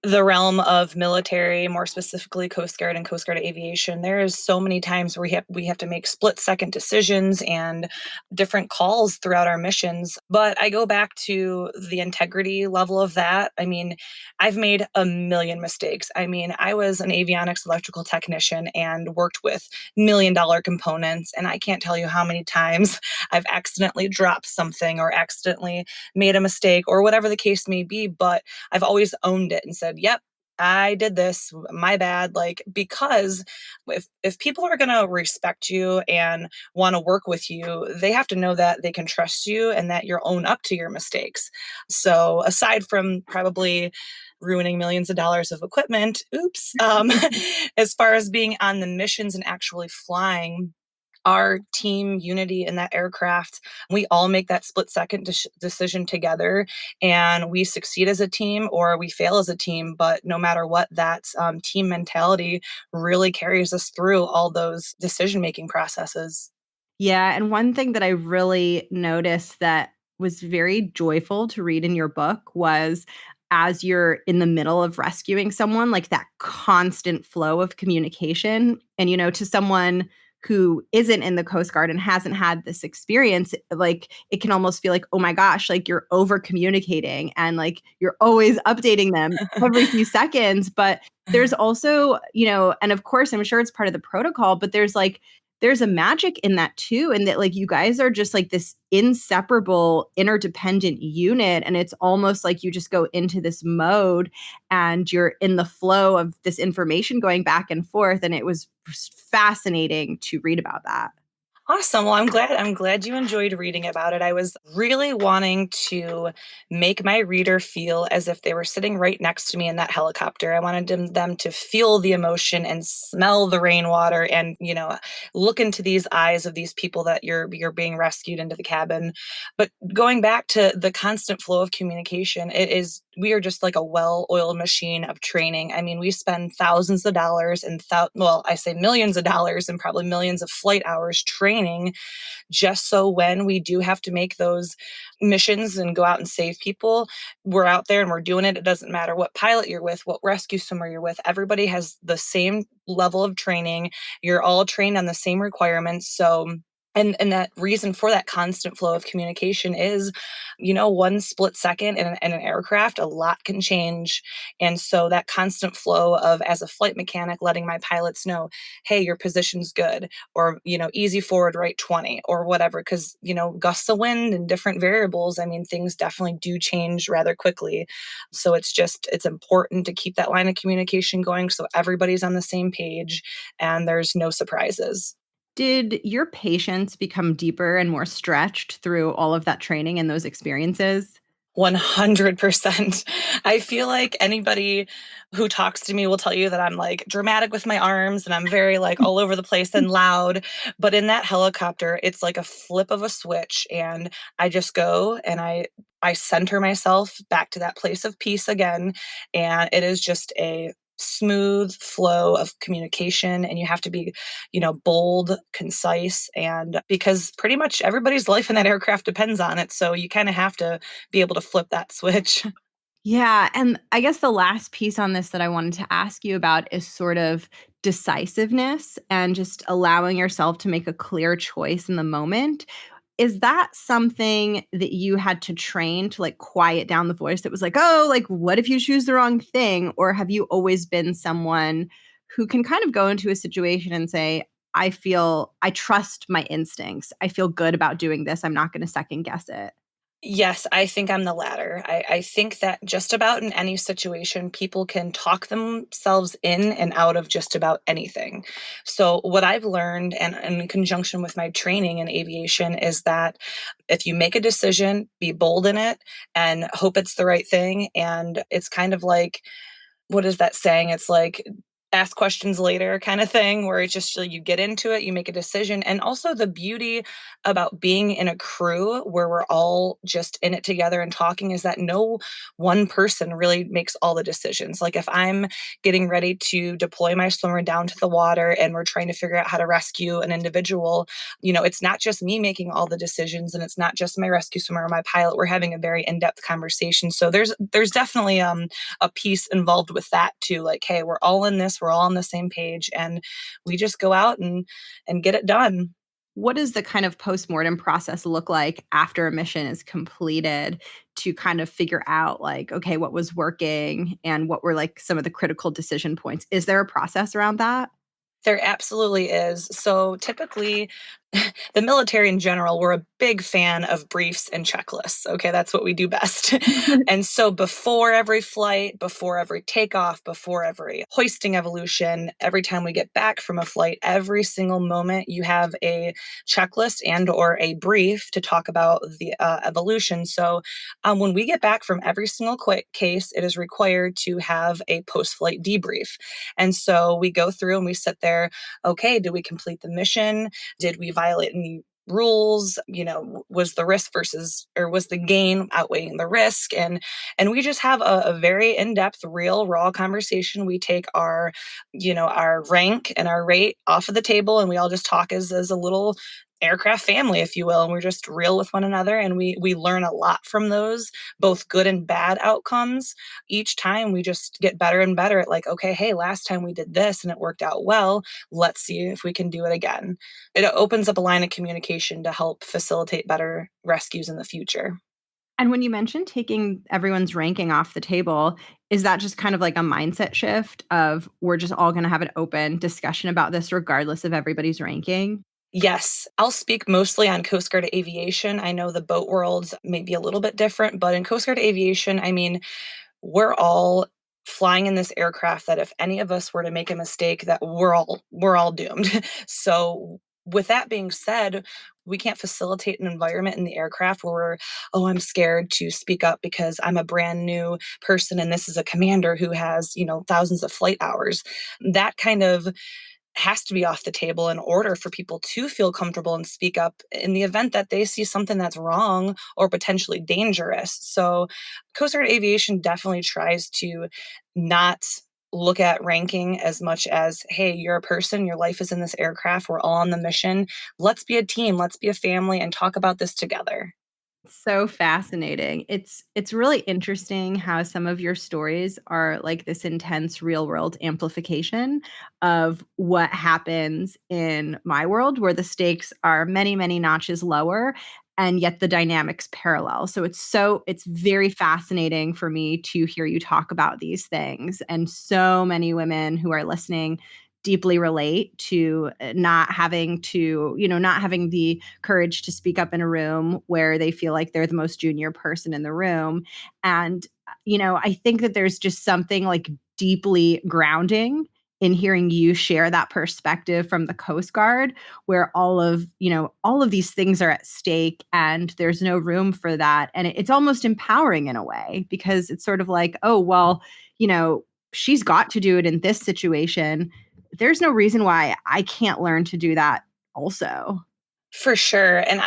the realm of military, more specifically Coast Guard and Coast Guard aviation, there is so many times where we have to make split-second decisions and different calls throughout our missions. But I go back to the integrity level of that. I mean, I've made a million mistakes. I mean, I was an avionics electrical technician and worked with million-dollar components, and I can't tell you how many times I've accidentally dropped something or accidentally made a mistake or whatever the case may be, but I've always owned it and said, "Yep, I did this. My bad." Like, because if people are going to respect you and want to work with you, they have to know that they can trust you and that you'll own up to your mistakes. So, aside from probably ruining millions of dollars of equipment, oops, as far as being on the missions and actually flying, our team unity in that aircraft, we all make that split second decision together, and we succeed as a team or we fail as a team. But no matter what, that team mentality really carries us through all those decision making processes. Yeah, and one thing that I really noticed that was very joyful to read in your book was, as you're in the middle of rescuing someone, like that constant flow of communication. And, to someone who isn't in the Coast Guard and hasn't had this experience, like it can almost feel like, oh my gosh, like you're over communicating and like you're always updating them every few seconds. But there's also, and of course, I'm sure it's part of the protocol, but there's a magic in that too. And that, like, you guys are just like this inseparable, interdependent unit. And it's almost like you just go into this mode and you're in the flow of this information going back and forth. And it was fascinating to read about that. Awesome. Well, I'm glad you enjoyed reading about it. I was really wanting to make my reader feel as if they were sitting right next to me in that helicopter. I wanted them to feel the emotion and smell the rainwater and, look into these eyes of these people that you're being rescued into the cabin. But going back to the constant flow of communication, we are just like a well-oiled machine of training. I mean, we spend thousands of dollars and I say millions of dollars and probably millions of flight hours training just so when we do have to make those missions and go out and save people, we're out there and we're doing it. It doesn't matter what pilot you're with, what rescue swimmer you're with. Everybody has the same level of training. You're all trained on the same requirements. So and that reason for that constant flow of communication is, one split second in an aircraft, a lot can change. And so that constant flow of, as a flight mechanic, letting my pilots know, hey, your position's good, or, easy forward right 20 or whatever, because, gusts of wind and different variables, I mean, things definitely do change rather quickly. So it's important to keep that line of communication going so everybody's on the same page and there's no surprises. Did your patience become deeper and more stretched through all of that training and those experiences? 100%. I feel like anybody who talks to me will tell you that I'm like dramatic with my arms and I'm very like all over the place and loud. But in that helicopter, it's like a flip of a switch. And I just go and I center myself back to that place of peace again. And it is just a smooth flow of communication, and you have to be, bold, concise, and because pretty much everybody's life in that aircraft depends on it, so you kind of have to be able to flip that switch. Yeah, and I guess the last piece on this that I wanted to ask you about is sort of decisiveness and just allowing yourself to make a clear choice in the moment. Is that something that you had to train to, like, quiet down the voice that was like, "Oh, like, what if you choose the wrong thing?" Or have you always been someone who can kind of go into a situation and say, I trust my instincts. I feel good about doing this. I'm not gonna second guess it." Yes, I think I'm the latter. I think that just about in any situation, people can talk themselves in and out of just about anything. So, what I've learned, and in conjunction with my training in aviation, is that if you make a decision, be bold in it and hope it's the right thing. And it's kind of like, what is that saying? It's like, ask questions later kind of thing, where it's just you get into it, you make a decision. And also the beauty about being in a crew where we're all just in it together and talking is that no one person really makes all the decisions. Like if I'm getting ready to deploy my swimmer down to the water and we're trying to figure out how to rescue an individual, it's not just me making all the decisions, and it's not just my rescue swimmer or my pilot. We're having a very in-depth conversation. So there's definitely a piece involved with that too. Like, hey, we're all in this, we're all on the same page, and we just go out and get it done. What does the kind of postmortem process look like after a mission is completed to kind of figure out like, okay, what was working and what were like some of the critical decision points? Is there a process around that? There absolutely is. So typically, the military in general, we're a big fan of briefs and checklists. Okay, that's what we do best. And so before every flight, before every takeoff, before every hoisting evolution, every time we get back from a flight, every single moment you have a checklist and or a brief to talk about the evolution. So when we get back from every single case, it is required to have a post-flight debrief. And so we go through and we sit there, okay, did we complete the mission? Did we violate any rules? Was the risk versus, or was the gain outweighing the risk? And we just have a very in-depth, real, raw conversation. We take our rank and our rate off of the table, and we all just talk as a little aircraft family, if you will, and we're just real with one another, and we learn a lot from those, both good and bad outcomes. Each time we just get better and better at like, okay, hey, last time we did this and it worked out well, let's see if we can do it again. It opens up a line of communication to help facilitate better rescues in the future. And when you mentioned taking everyone's ranking off the table, is that just kind of like a mindset shift of we're just all going to have an open discussion about this regardless of everybody's ranking? Yes, I'll speak mostly on Coast Guard aviation. I know the boat world may be a little bit different, but in Coast Guard aviation, I mean, we're all flying in this aircraft that if any of us were to make a mistake, that we're all doomed. So with that being said, we can't facilitate an environment in the aircraft where we're, oh, I'm scared to speak up because I'm a brand new person and this is a commander who has, thousands of flight hours. That kind of has to be off the table in order for people to feel comfortable and speak up in the event that they see something that's wrong or potentially dangerous. So, Coast Guard Aviation definitely tries to not look at ranking as much as, hey, you're a person, your life is in this aircraft, we're all on the mission. Let's be a team, let's be a family, and talk about this together. So fascinating. It's really interesting how some of your stories are like this intense real world amplification of what happens in my world where the stakes are many, many notches lower and yet the dynamics parallel. So it's very fascinating for me to hear you talk about these things, and so many women who are listening deeply relate to not having the courage to speak up in a room where they feel like they're the most junior person in the room. And, I think that there's just something like deeply grounding in hearing you share that perspective from the Coast Guard, where all of these things are at stake and there's no room for that. And it's almost empowering in a way because it's sort of like, oh, well, she's got to do it in this situation. There's no reason why I can't learn to do that also. For sure. And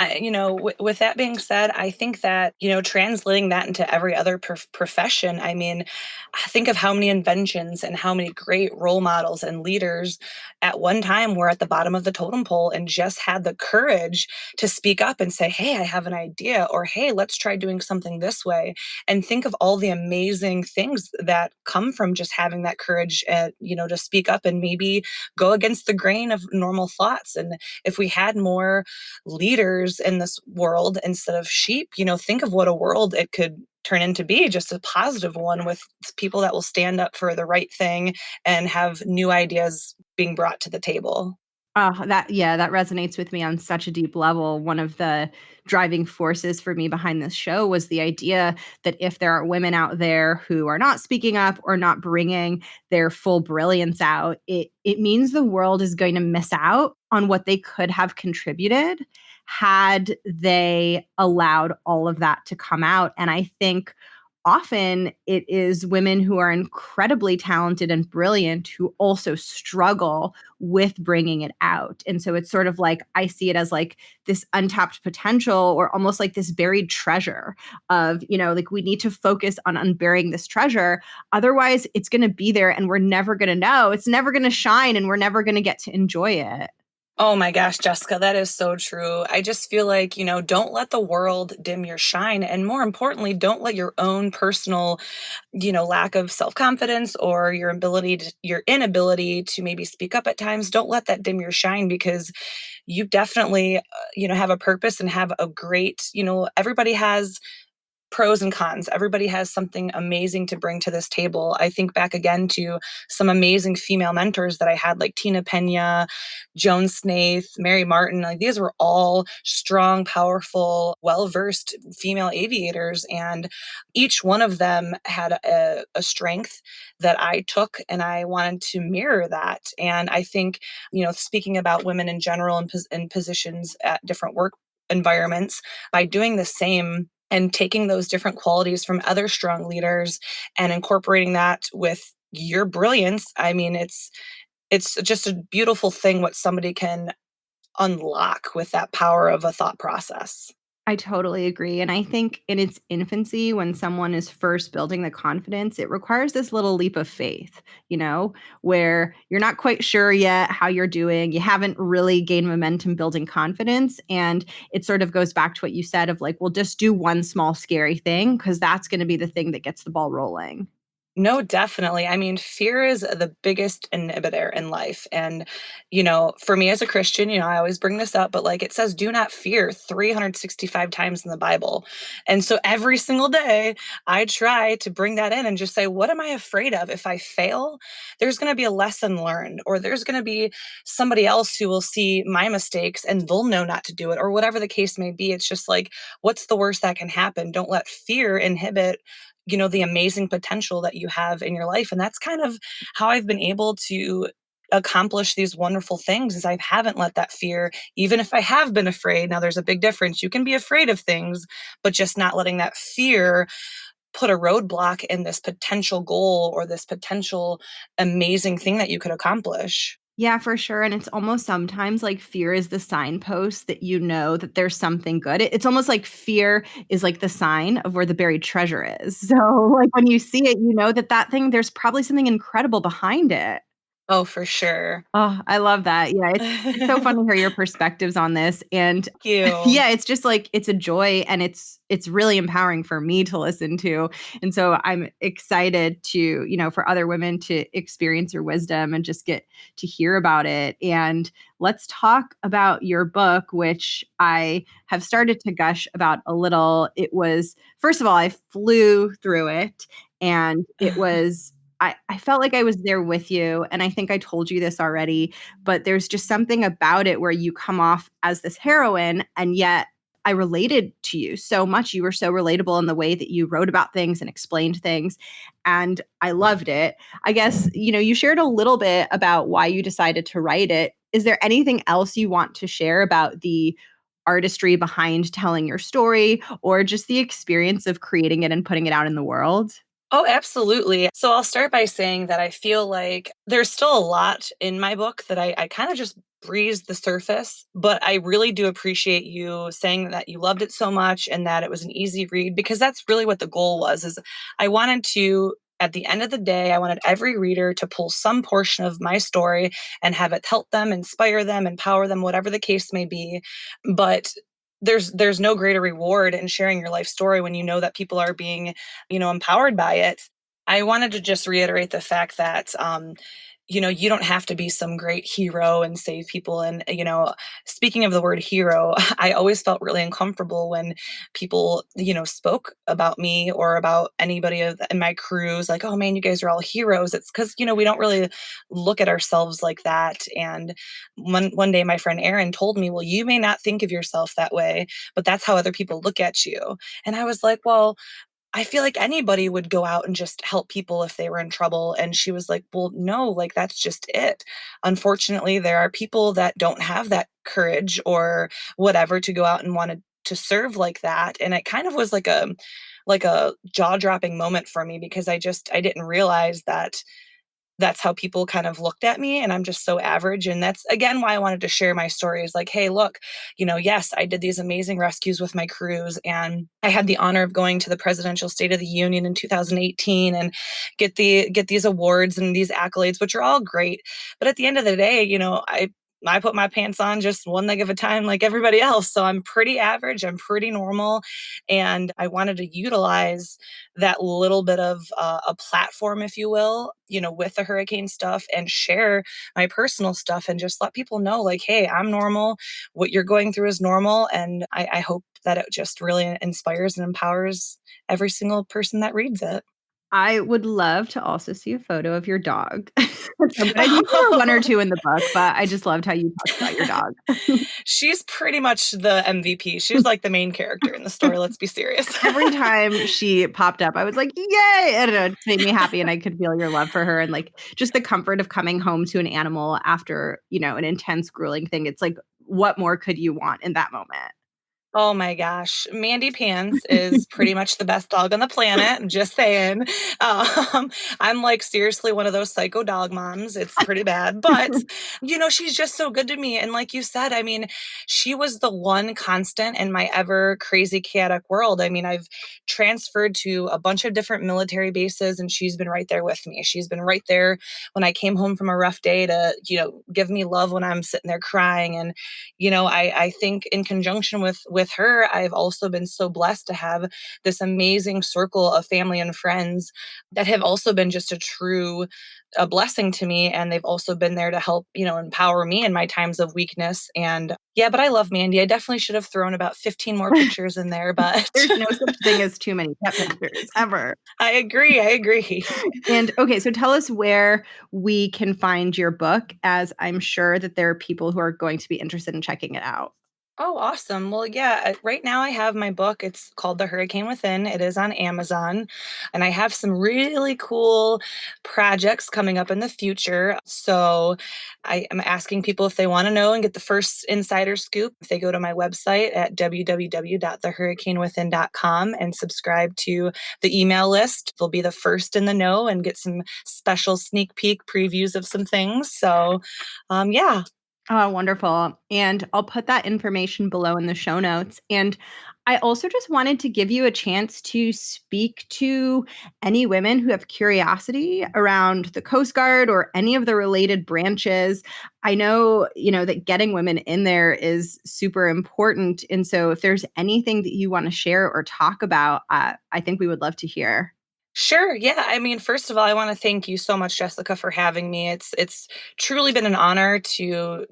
with that being said, I think that, translating that into every other profession, I mean, think of how many inventions and how many great role models and leaders at one time were at the bottom of the totem pole and just had the courage to speak up and say, hey, I have an idea, or hey, let's try doing something this way. And think of all the amazing things that come from just having that courage, to speak up and maybe go against the grain of normal thoughts. And if we had more leaders in this world instead of sheep, think of what a world it could turn into, be just a positive one with people that will stand up for the right thing and have new ideas being brought to the table. Oh, that resonates with me on such a deep level. One of the driving forces for me behind this show was the idea that if there are women out there who are not speaking up or not bringing their full brilliance out, it means the world is going to miss out on what they could have contributed had they allowed all of that to come out. And I think often it is women who are incredibly talented and brilliant who also struggle with bringing it out. And so it's sort of like, I see it as like this untapped potential or almost like this buried treasure of, like we need to focus on unburying this treasure. Otherwise, it's going to be there and we're never going to know. It's never going to shine and we're never going to get to enjoy it. Oh my gosh, Jessica, that is so true. I just feel like, don't let the world dim your shine. And more importantly, don't let your own personal, lack of self-confidence or your inability to maybe speak up at times, don't let that dim your shine because you definitely, have a purpose and have a great, everybody has pros and cons. Everybody has something amazing to bring to this table. I think back again to some amazing female mentors that I had, like Tina Pena, Joan Snaith, Mary Martin. Like these were all strong, powerful, well-versed female aviators. And each one of them had a strength that I took and I wanted to mirror that. And I think, speaking about women in general and in positions at different work environments, by doing the same and taking those different qualities from other strong leaders and incorporating that with your brilliance. I mean, it's just a beautiful thing what somebody can unlock with that power of a thought process. I totally agree. And I think in its infancy, when someone is first building the confidence, it requires this little leap of faith, where you're not quite sure yet how you're doing. You haven't really gained momentum building confidence. And it sort of goes back to what you said of like, well, just do one small scary thing because that's going to be the thing that gets the ball rolling. No, definitely. I mean, fear is the biggest inhibitor in life. And, for me as a Christian, I always bring this up, but like it says, do not fear 365 times in the Bible. And so every single day, I try to bring that in and just say, what am I afraid of? If I fail, there's going to be a lesson learned, or there's going to be somebody else who will see my mistakes and they'll know not to do it, or whatever the case may be. It's just like, what's the worst that can happen? Don't let fear inhibit the amazing potential that you have in your life. And that's kind of how I've been able to accomplish these wonderful things is I haven't let that fear, even if I have been afraid. Now there's a big difference. You can be afraid of things, but just not letting that fear put a roadblock in this potential goal or this potential amazing thing that you could accomplish. Yeah, for sure. And it's almost sometimes like fear is the signpost that that there's something good. It's almost like fear is like the sign of where the buried treasure is. So, like when you see it, that thing, there's probably something incredible behind it. Oh, for sure. Oh, I love that. Yeah, it's so fun to hear your perspectives on this. And Thank you. yeah, it's just like it's a joy and it's really empowering for me to listen to. And so I'm excited to, for other women to experience your wisdom and just get to hear about it. And let's talk about your book, which I have started to gush about a little. It was, first of all, I flew through it and it was I felt like I was there with you. And I think I told you this already, but there's just something about it where you come off as this heroine and yet I related to you so much. You were so relatable in the way that you wrote about things and explained things. And I loved it. I guess, you shared a little bit about why you decided to write it. Is there anything else you want to share about the artistry behind telling your story or just the experience of creating it and putting it out in the world? Oh, absolutely. So I'll start by saying that I feel like there's still a lot in my book that I kind of just breezed the surface, but I really do appreciate you saying that you loved it so much and that it was an easy read because that's really what the goal was, is I wanted to, at the end of the day, I wanted every reader to pull some portion of my story and have it help them, inspire them, empower them, whatever the case may be. But there's no greater reward in sharing your life story when you know that people are being, empowered by it. I wanted to just reiterate the fact that you don't have to be some great hero and save people. And, speaking of the word hero, I always felt really uncomfortable when people, spoke about me or about anybody in my crews, like, oh man, you guys are all heroes. It's because, we don't really look at ourselves like that. And one day my friend Erin told me, well, you may not think of yourself that way, but that's how other people look at you. And I was like, well, I feel like anybody would go out and just help people if they were in trouble. And she was like, well, no, like that's just it. Unfortunately, there are people that don't have that courage or whatever to go out and want to to serve like that. And it kind of was like a jaw-dropping moment for me because I didn't realize that that's how people kind of looked at me, and I'm just so average. And that's again why I wanted to share my story is like, hey, look, yes, I did these amazing rescues with my crews, and I had the honor of going to the presidential State of the Union in 2018 and get these awards and these accolades, which are all great. But at the end of the day, I put my pants on just one leg at a time like everybody else. So I'm pretty average, I'm pretty normal. And I wanted to utilize that little bit of a platform, if you will, with the hurricane stuff and share my personal stuff and just let people know, like, hey, I'm normal. What you're going through is normal. And I hope that it just really inspires and empowers every single person that reads it. I would love to also see a photo of your dog. But I think there were one or two in the book, but I just loved how you talked about your dog. She's pretty much the MVP. She's like the main character in the story. Let's be serious. Every time she popped up, I was like, yay! I don't know, it just made me happy, and I could feel your love for her and, like, just the comfort of coming home to an animal after, an intense, grueling thing. It's like, what more could you want in that moment? Oh my gosh. Mandy Pants is pretty much the best dog on the planet. I'm just saying. I'm like seriously one of those psycho dog moms. It's pretty bad, but she's just so good to me. And like you said, I mean, she was the one constant in my ever crazy chaotic world. I mean, I've transferred to a bunch of different military bases and she's been right there with me. She's been right there when I came home from a rough day to, give me love when I'm sitting there crying. And, I think in conjunction with her, I've also been so blessed to have this amazing circle of family and friends that have also been just a blessing to me. And they've also been there to help, empower me in my times of weakness. And yeah, but I love Mandy. I definitely should have thrown about 15 more pictures in there, but There's no such thing as too many pet pictures ever. I agree. I agree. And okay, so tell us where we can find your book, as I'm sure that there are people who are going to be interested in checking it out. Oh, awesome. Well, yeah, right now I have my book. It's called The Hurricane Within. It is on Amazon. And I have some really cool projects coming up in the future. So I am asking people if they want to know and get the first insider scoop. If they go to my website at www.thehurricanewithin.com and subscribe to the email list, they'll be the first in the know and get some special sneak peek previews of some things. So, yeah. Oh, wonderful. And I'll put that information below in the show notes. And I also just wanted to give you a chance to speak to any women who have curiosity around the Coast Guard or any of the related branches. I know, that getting women in there is super important. And so if there's anything that you want to share or talk about, I think we would love to hear. Sure. Yeah. I mean, first of all, I want to thank you so much, Jessica, for having me. It's truly been an honor to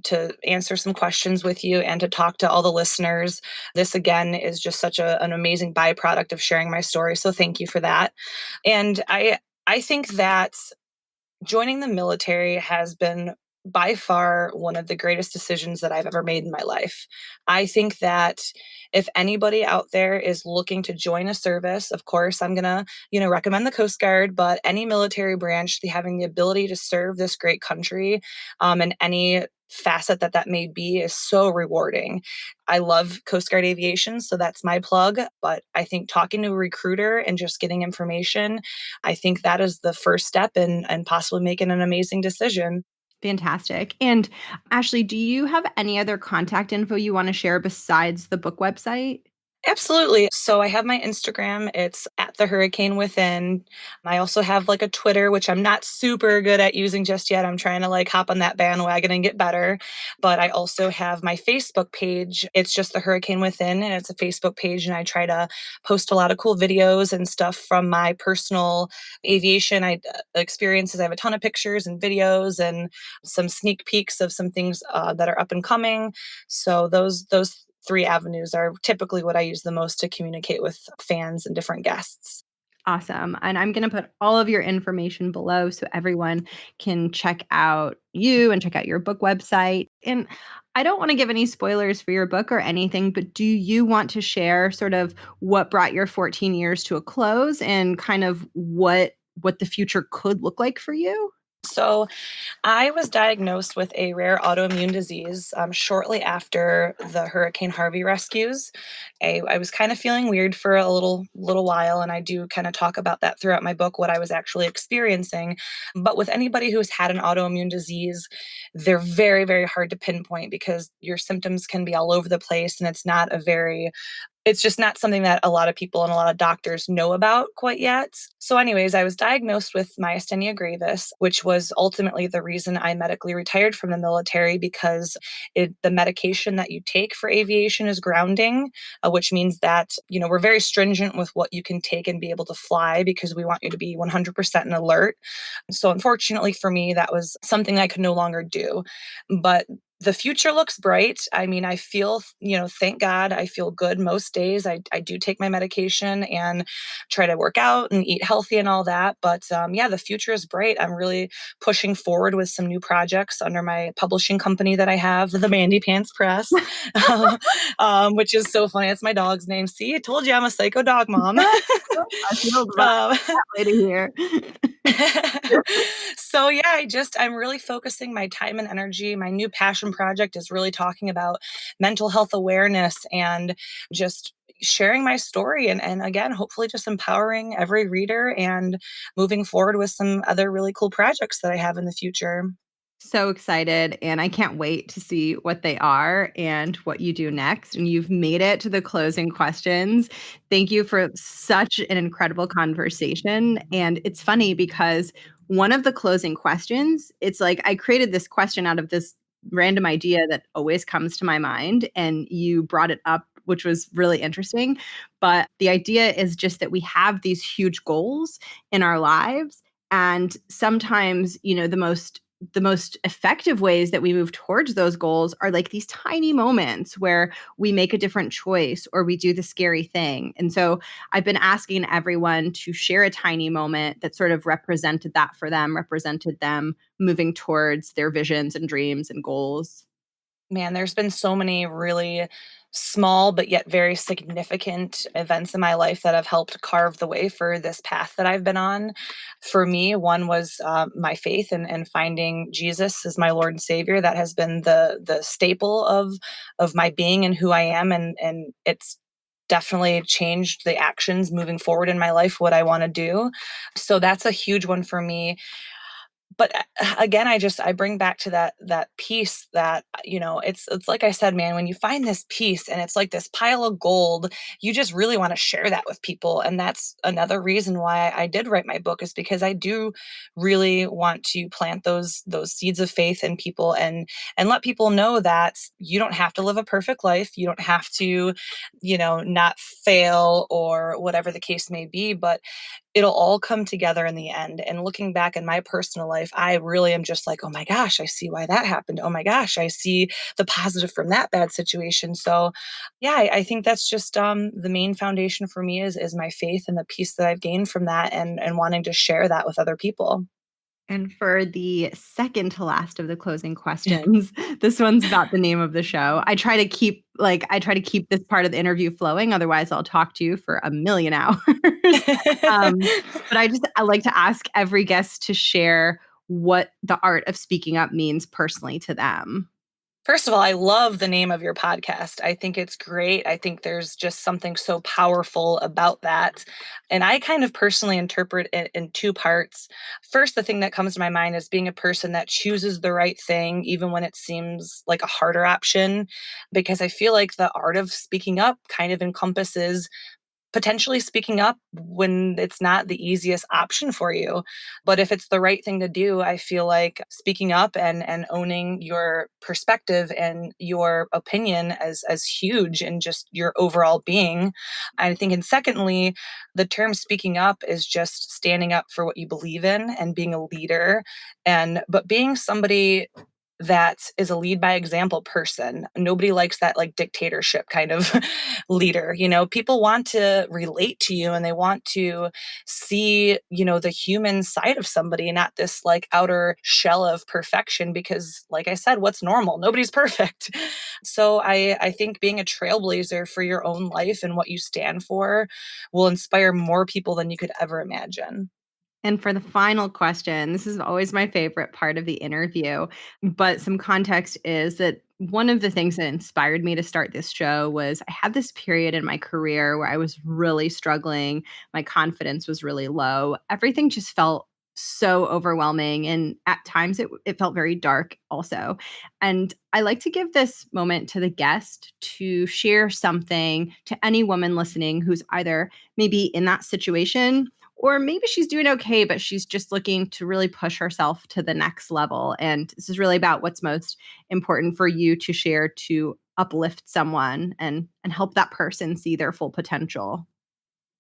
answer some questions with you and to talk to all the listeners. This again is just such an amazing byproduct of sharing my story. So thank you for that. And I think that joining the military has been by far one of the greatest decisions that I've ever made in my life. I think that if anybody out there is looking to join a service, of course, I'm going to, recommend the Coast Guard, but any military branch, having the ability to serve this great country in any facet that may be is so rewarding. I love Coast Guard aviation, so that's my plug. But I think talking to a recruiter and just getting information, I think that is the first step and possibly making an amazing decision. Fantastic. And Ashlee, do you have any other contact info you want to share besides the book website? Absolutely. So I have my Instagram. It's at the Hurricane Within. I also have like a Twitter, which I'm not super good at using just yet. I'm trying to like hop on that bandwagon and get better. But I also have my Facebook page. It's just the Hurricane Within, and it's a Facebook page. And I try to post a lot of cool videos and stuff from my personal aviation experiences. I have a ton of pictures and videos and some sneak peeks of some things that are up and coming. So those three avenues are typically what I use the most to communicate with fans and different guests. Awesome. And I'm going to put all of your information below so everyone can check out you and check out your book website. And I don't want to give any spoilers for your book or anything, but do you want to share sort of what brought your 14 years to a close and kind of what the future could look like for you? So I was diagnosed with a rare autoimmune disease shortly after the Hurricane Harvey rescues. I was kind of feeling weird for a little while, and I do kind of talk about that throughout my book, what I was actually experiencing. But with anybody who's had an autoimmune disease, they're very, very hard to pinpoint because your symptoms can be all over the place, and it's just not something that a lot of people and a lot of doctors know about quite yet. So, anyways, I was diagnosed with myasthenia gravis, which was ultimately the reason I medically retired from the military because the medication that you take for aviation is grounding, which means that, we're very stringent with what you can take and be able to fly because we want you to be 100% in alert. So, unfortunately for me, that was something I could no longer do. But the future looks bright. I mean, I feel, thank God, I feel good most days. I do take my medication and try to work out and eat healthy and all that. But yeah, the future is bright. I'm really pushing forward with some new projects under my publishing company that I have, the Mandy Pants Press, which is so funny. It's my dog's name. See, I told you I'm a psycho dog mom. I feel um, that lady here. so yeah, I'm really focusing my time and energy. My new passion project is really talking about mental health awareness and just sharing my story and again, hopefully just empowering every reader and moving forward with some other really cool projects that I have in the future. So excited, and I can't wait to see what they are and what you do next. And you've made it to the closing questions. Thank you for such an incredible conversation. And it's funny because one of the closing questions, it's like I created this question out of this random idea that always comes to my mind, and you brought it up, which was really interesting. But the idea is just that we have these huge goals in our lives. And sometimes, the most effective ways that we move towards those goals are like these tiny moments where we make a different choice or we do the scary thing. And so I've been asking everyone to share a tiny moment that sort of represented that for them, represented them moving towards their visions and dreams and goals. Man, there's been so many really small but yet very significant events in my life that have helped carve the way for this path that I've been on. For me, one was my faith and finding Jesus as my Lord and Savior. That has been the staple of my being and who I am, and it's definitely changed the actions moving forward in my life, what I want to do. So that's a huge one for me. But again, I bring back to that piece that, it's like I said, man, when you find this piece and it's like this pile of gold, you just really want to share that with people. And that's another reason why I did write my book, is because I do really want to plant those seeds of faith in people and let people know that you don't have to live a perfect life. You don't have to, not fail or whatever the case may be, but it'll all come together in the end. And looking back in my personal life, I really am just like, oh my gosh, I see why that happened. Oh my gosh, I see the positive from that bad situation. So yeah, I think that's just the main foundation for me is my faith and the peace that I've gained from that and wanting to share that with other people. And for the second to last of the closing questions, this one's about the name of the show. I try to keep this part of the interview flowing, otherwise I'll talk to you for a million hours. Um, but I like to ask every guest to share what the art of speaking up means personally to them. First of all, I love the name of your podcast. I think it's great. I think there's just something so powerful about that. And I kind of personally interpret it in two parts. First, the thing that comes to my mind is being a person that chooses the right thing, even when it seems like a harder option, because I feel like the art of speaking up kind of encompasses potentially speaking up when it's not the easiest option for you. But if it's the right thing to do, I feel like speaking up and owning your perspective and your opinion as huge in just your overall being. I think, and secondly, the term speaking up is just standing up for what you believe in and being a leader, but being somebody that is a lead by example person. Nobody likes that like dictatorship kind of leader. People want to relate to you and they want to see, the human side of somebody, not this like outer shell of perfection, because like I said, what's normal? Nobody's perfect. So I think being a trailblazer for your own life and what you stand for will inspire more people than you could ever imagine. And for the final question, this is always my favorite part of the interview, but some context is that one of the things that inspired me to start this show was I had this period in my career where I was really struggling. My confidence was really low. Everything just felt so overwhelming. And at times it felt very dark also. And I like to give this moment to the guest to share something to any woman listening who's either maybe in that situation or maybe she's doing okay, but she's just looking to really push herself to the next level. And this is really about what's most important for you to share to uplift someone and help that person see their full potential.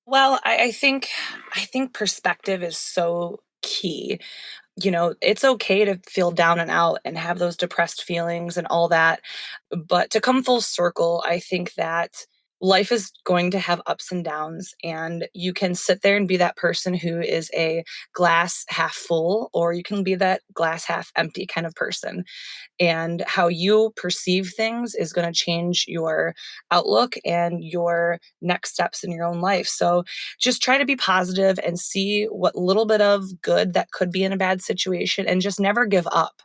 Well, I think perspective is so key. It's okay to feel down and out and have those depressed feelings and all that. But to come full circle, I think that life is going to have ups and downs, and you can sit there and be that person who is a glass half full, or you can be that glass half empty kind of person. And how you perceive things is going to change your outlook and your next steps in your own life. So just try to be positive and see what little bit of good that could be in a bad situation, and just never give up.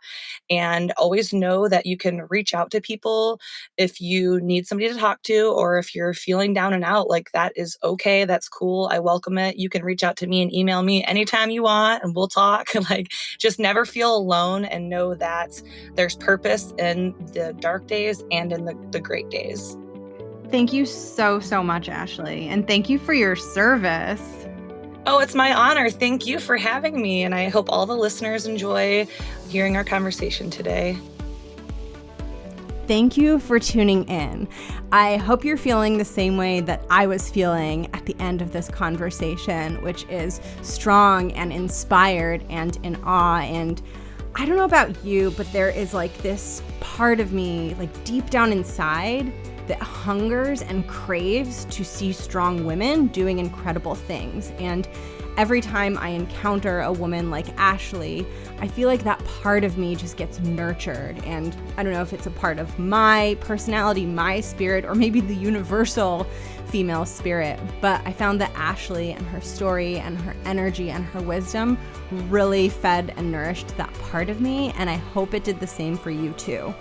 And always know that you can reach out to people if you need somebody to talk to, or if you're feeling down and out. Like, that is okay. That's cool. I welcome it. You can reach out to me and email me anytime you want and we'll talk. Like, just never feel alone, and know that there's purpose in the dark days and in the great days. Thank you so, so much, Ashlee. And thank you for your service. Oh, it's my honor. Thank you for having me. And I hope all the listeners enjoy hearing our conversation today. Thank you for tuning in. I hope you're feeling the same way that I was feeling at the end of this conversation, which is strong and inspired and in awe. And I don't know about you, but there is like this part of me, like deep down inside, that hungers and craves to see strong women doing incredible things. And every time I encounter a woman like Ashlee, I feel like that part of me just gets nurtured. And I don't know if it's a part of my personality, my spirit, or maybe the universal female spirit, but I found that Ashlee and her story and her energy and her wisdom really fed and nourished that part of me, and I hope it did the same for you too.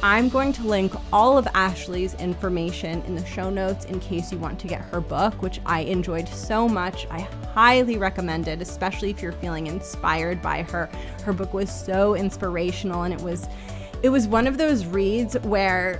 I'm going to link all of Ashlee's information in the show notes in case you want to get her book, which I enjoyed so much. I highly recommend it, especially if you're feeling inspired by her. Her book was so inspirational, and it was one of those reads where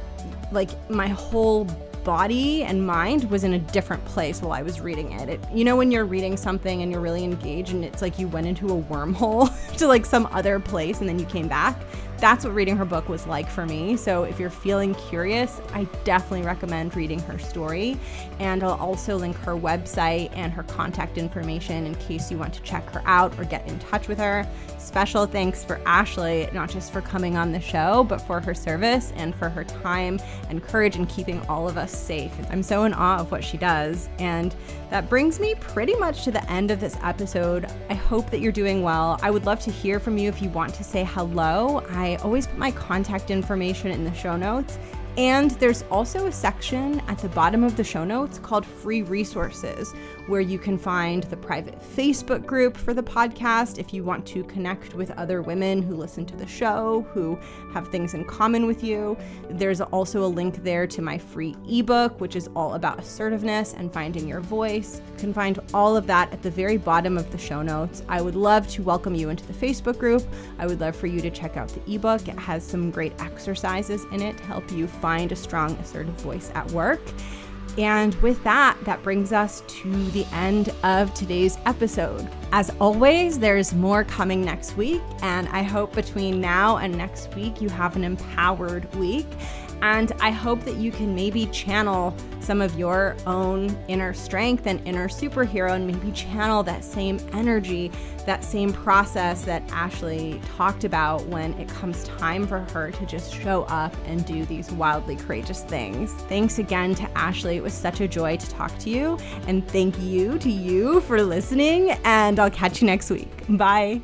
like my whole body and mind was in a different place while I was reading it. When you're reading something and you're really engaged and it's like you went into a wormhole to like some other place and then you came back. That's what reading her book was like for me. So if you're feeling curious, I definitely recommend reading her story. And I'll also link her website and her contact information in case you want to check her out or get in touch with her. Special thanks for Ashlee, not just for coming on the show, but for her service and for her time and courage in keeping all of us safe. I'm so in awe of what she does. And that brings me pretty much to the end of this episode. I hope that you're doing well. I would love to hear from you if you want to say hello. I always put my contact information in the show notes. And there's also a section at the bottom of the show notes called Free Resources, where you can find the private Facebook group for the podcast if you want to connect with other women who listen to the show, who have things in common with you. There's also a link there to my free ebook, which is all about assertiveness and finding your voice. You can find all of that at the very bottom of the show notes. I would love to welcome you into the Facebook group. I would love for you to check out the ebook. It has some great exercises in it to help you find a strong, assertive voice at work. And with that brings us to the end of today's episode. As always, there's more coming next week, and I hope between now and next week you have an empowered week. And I hope that you can maybe channel some of your own inner strength and inner superhero, and maybe channel that same energy, that same process that Ashlee talked about when it comes time for her to just show up and do these wildly courageous things. Thanks again to Ashlee. It was such a joy to talk to you. And thank you to you for listening. And I'll catch you next week. Bye.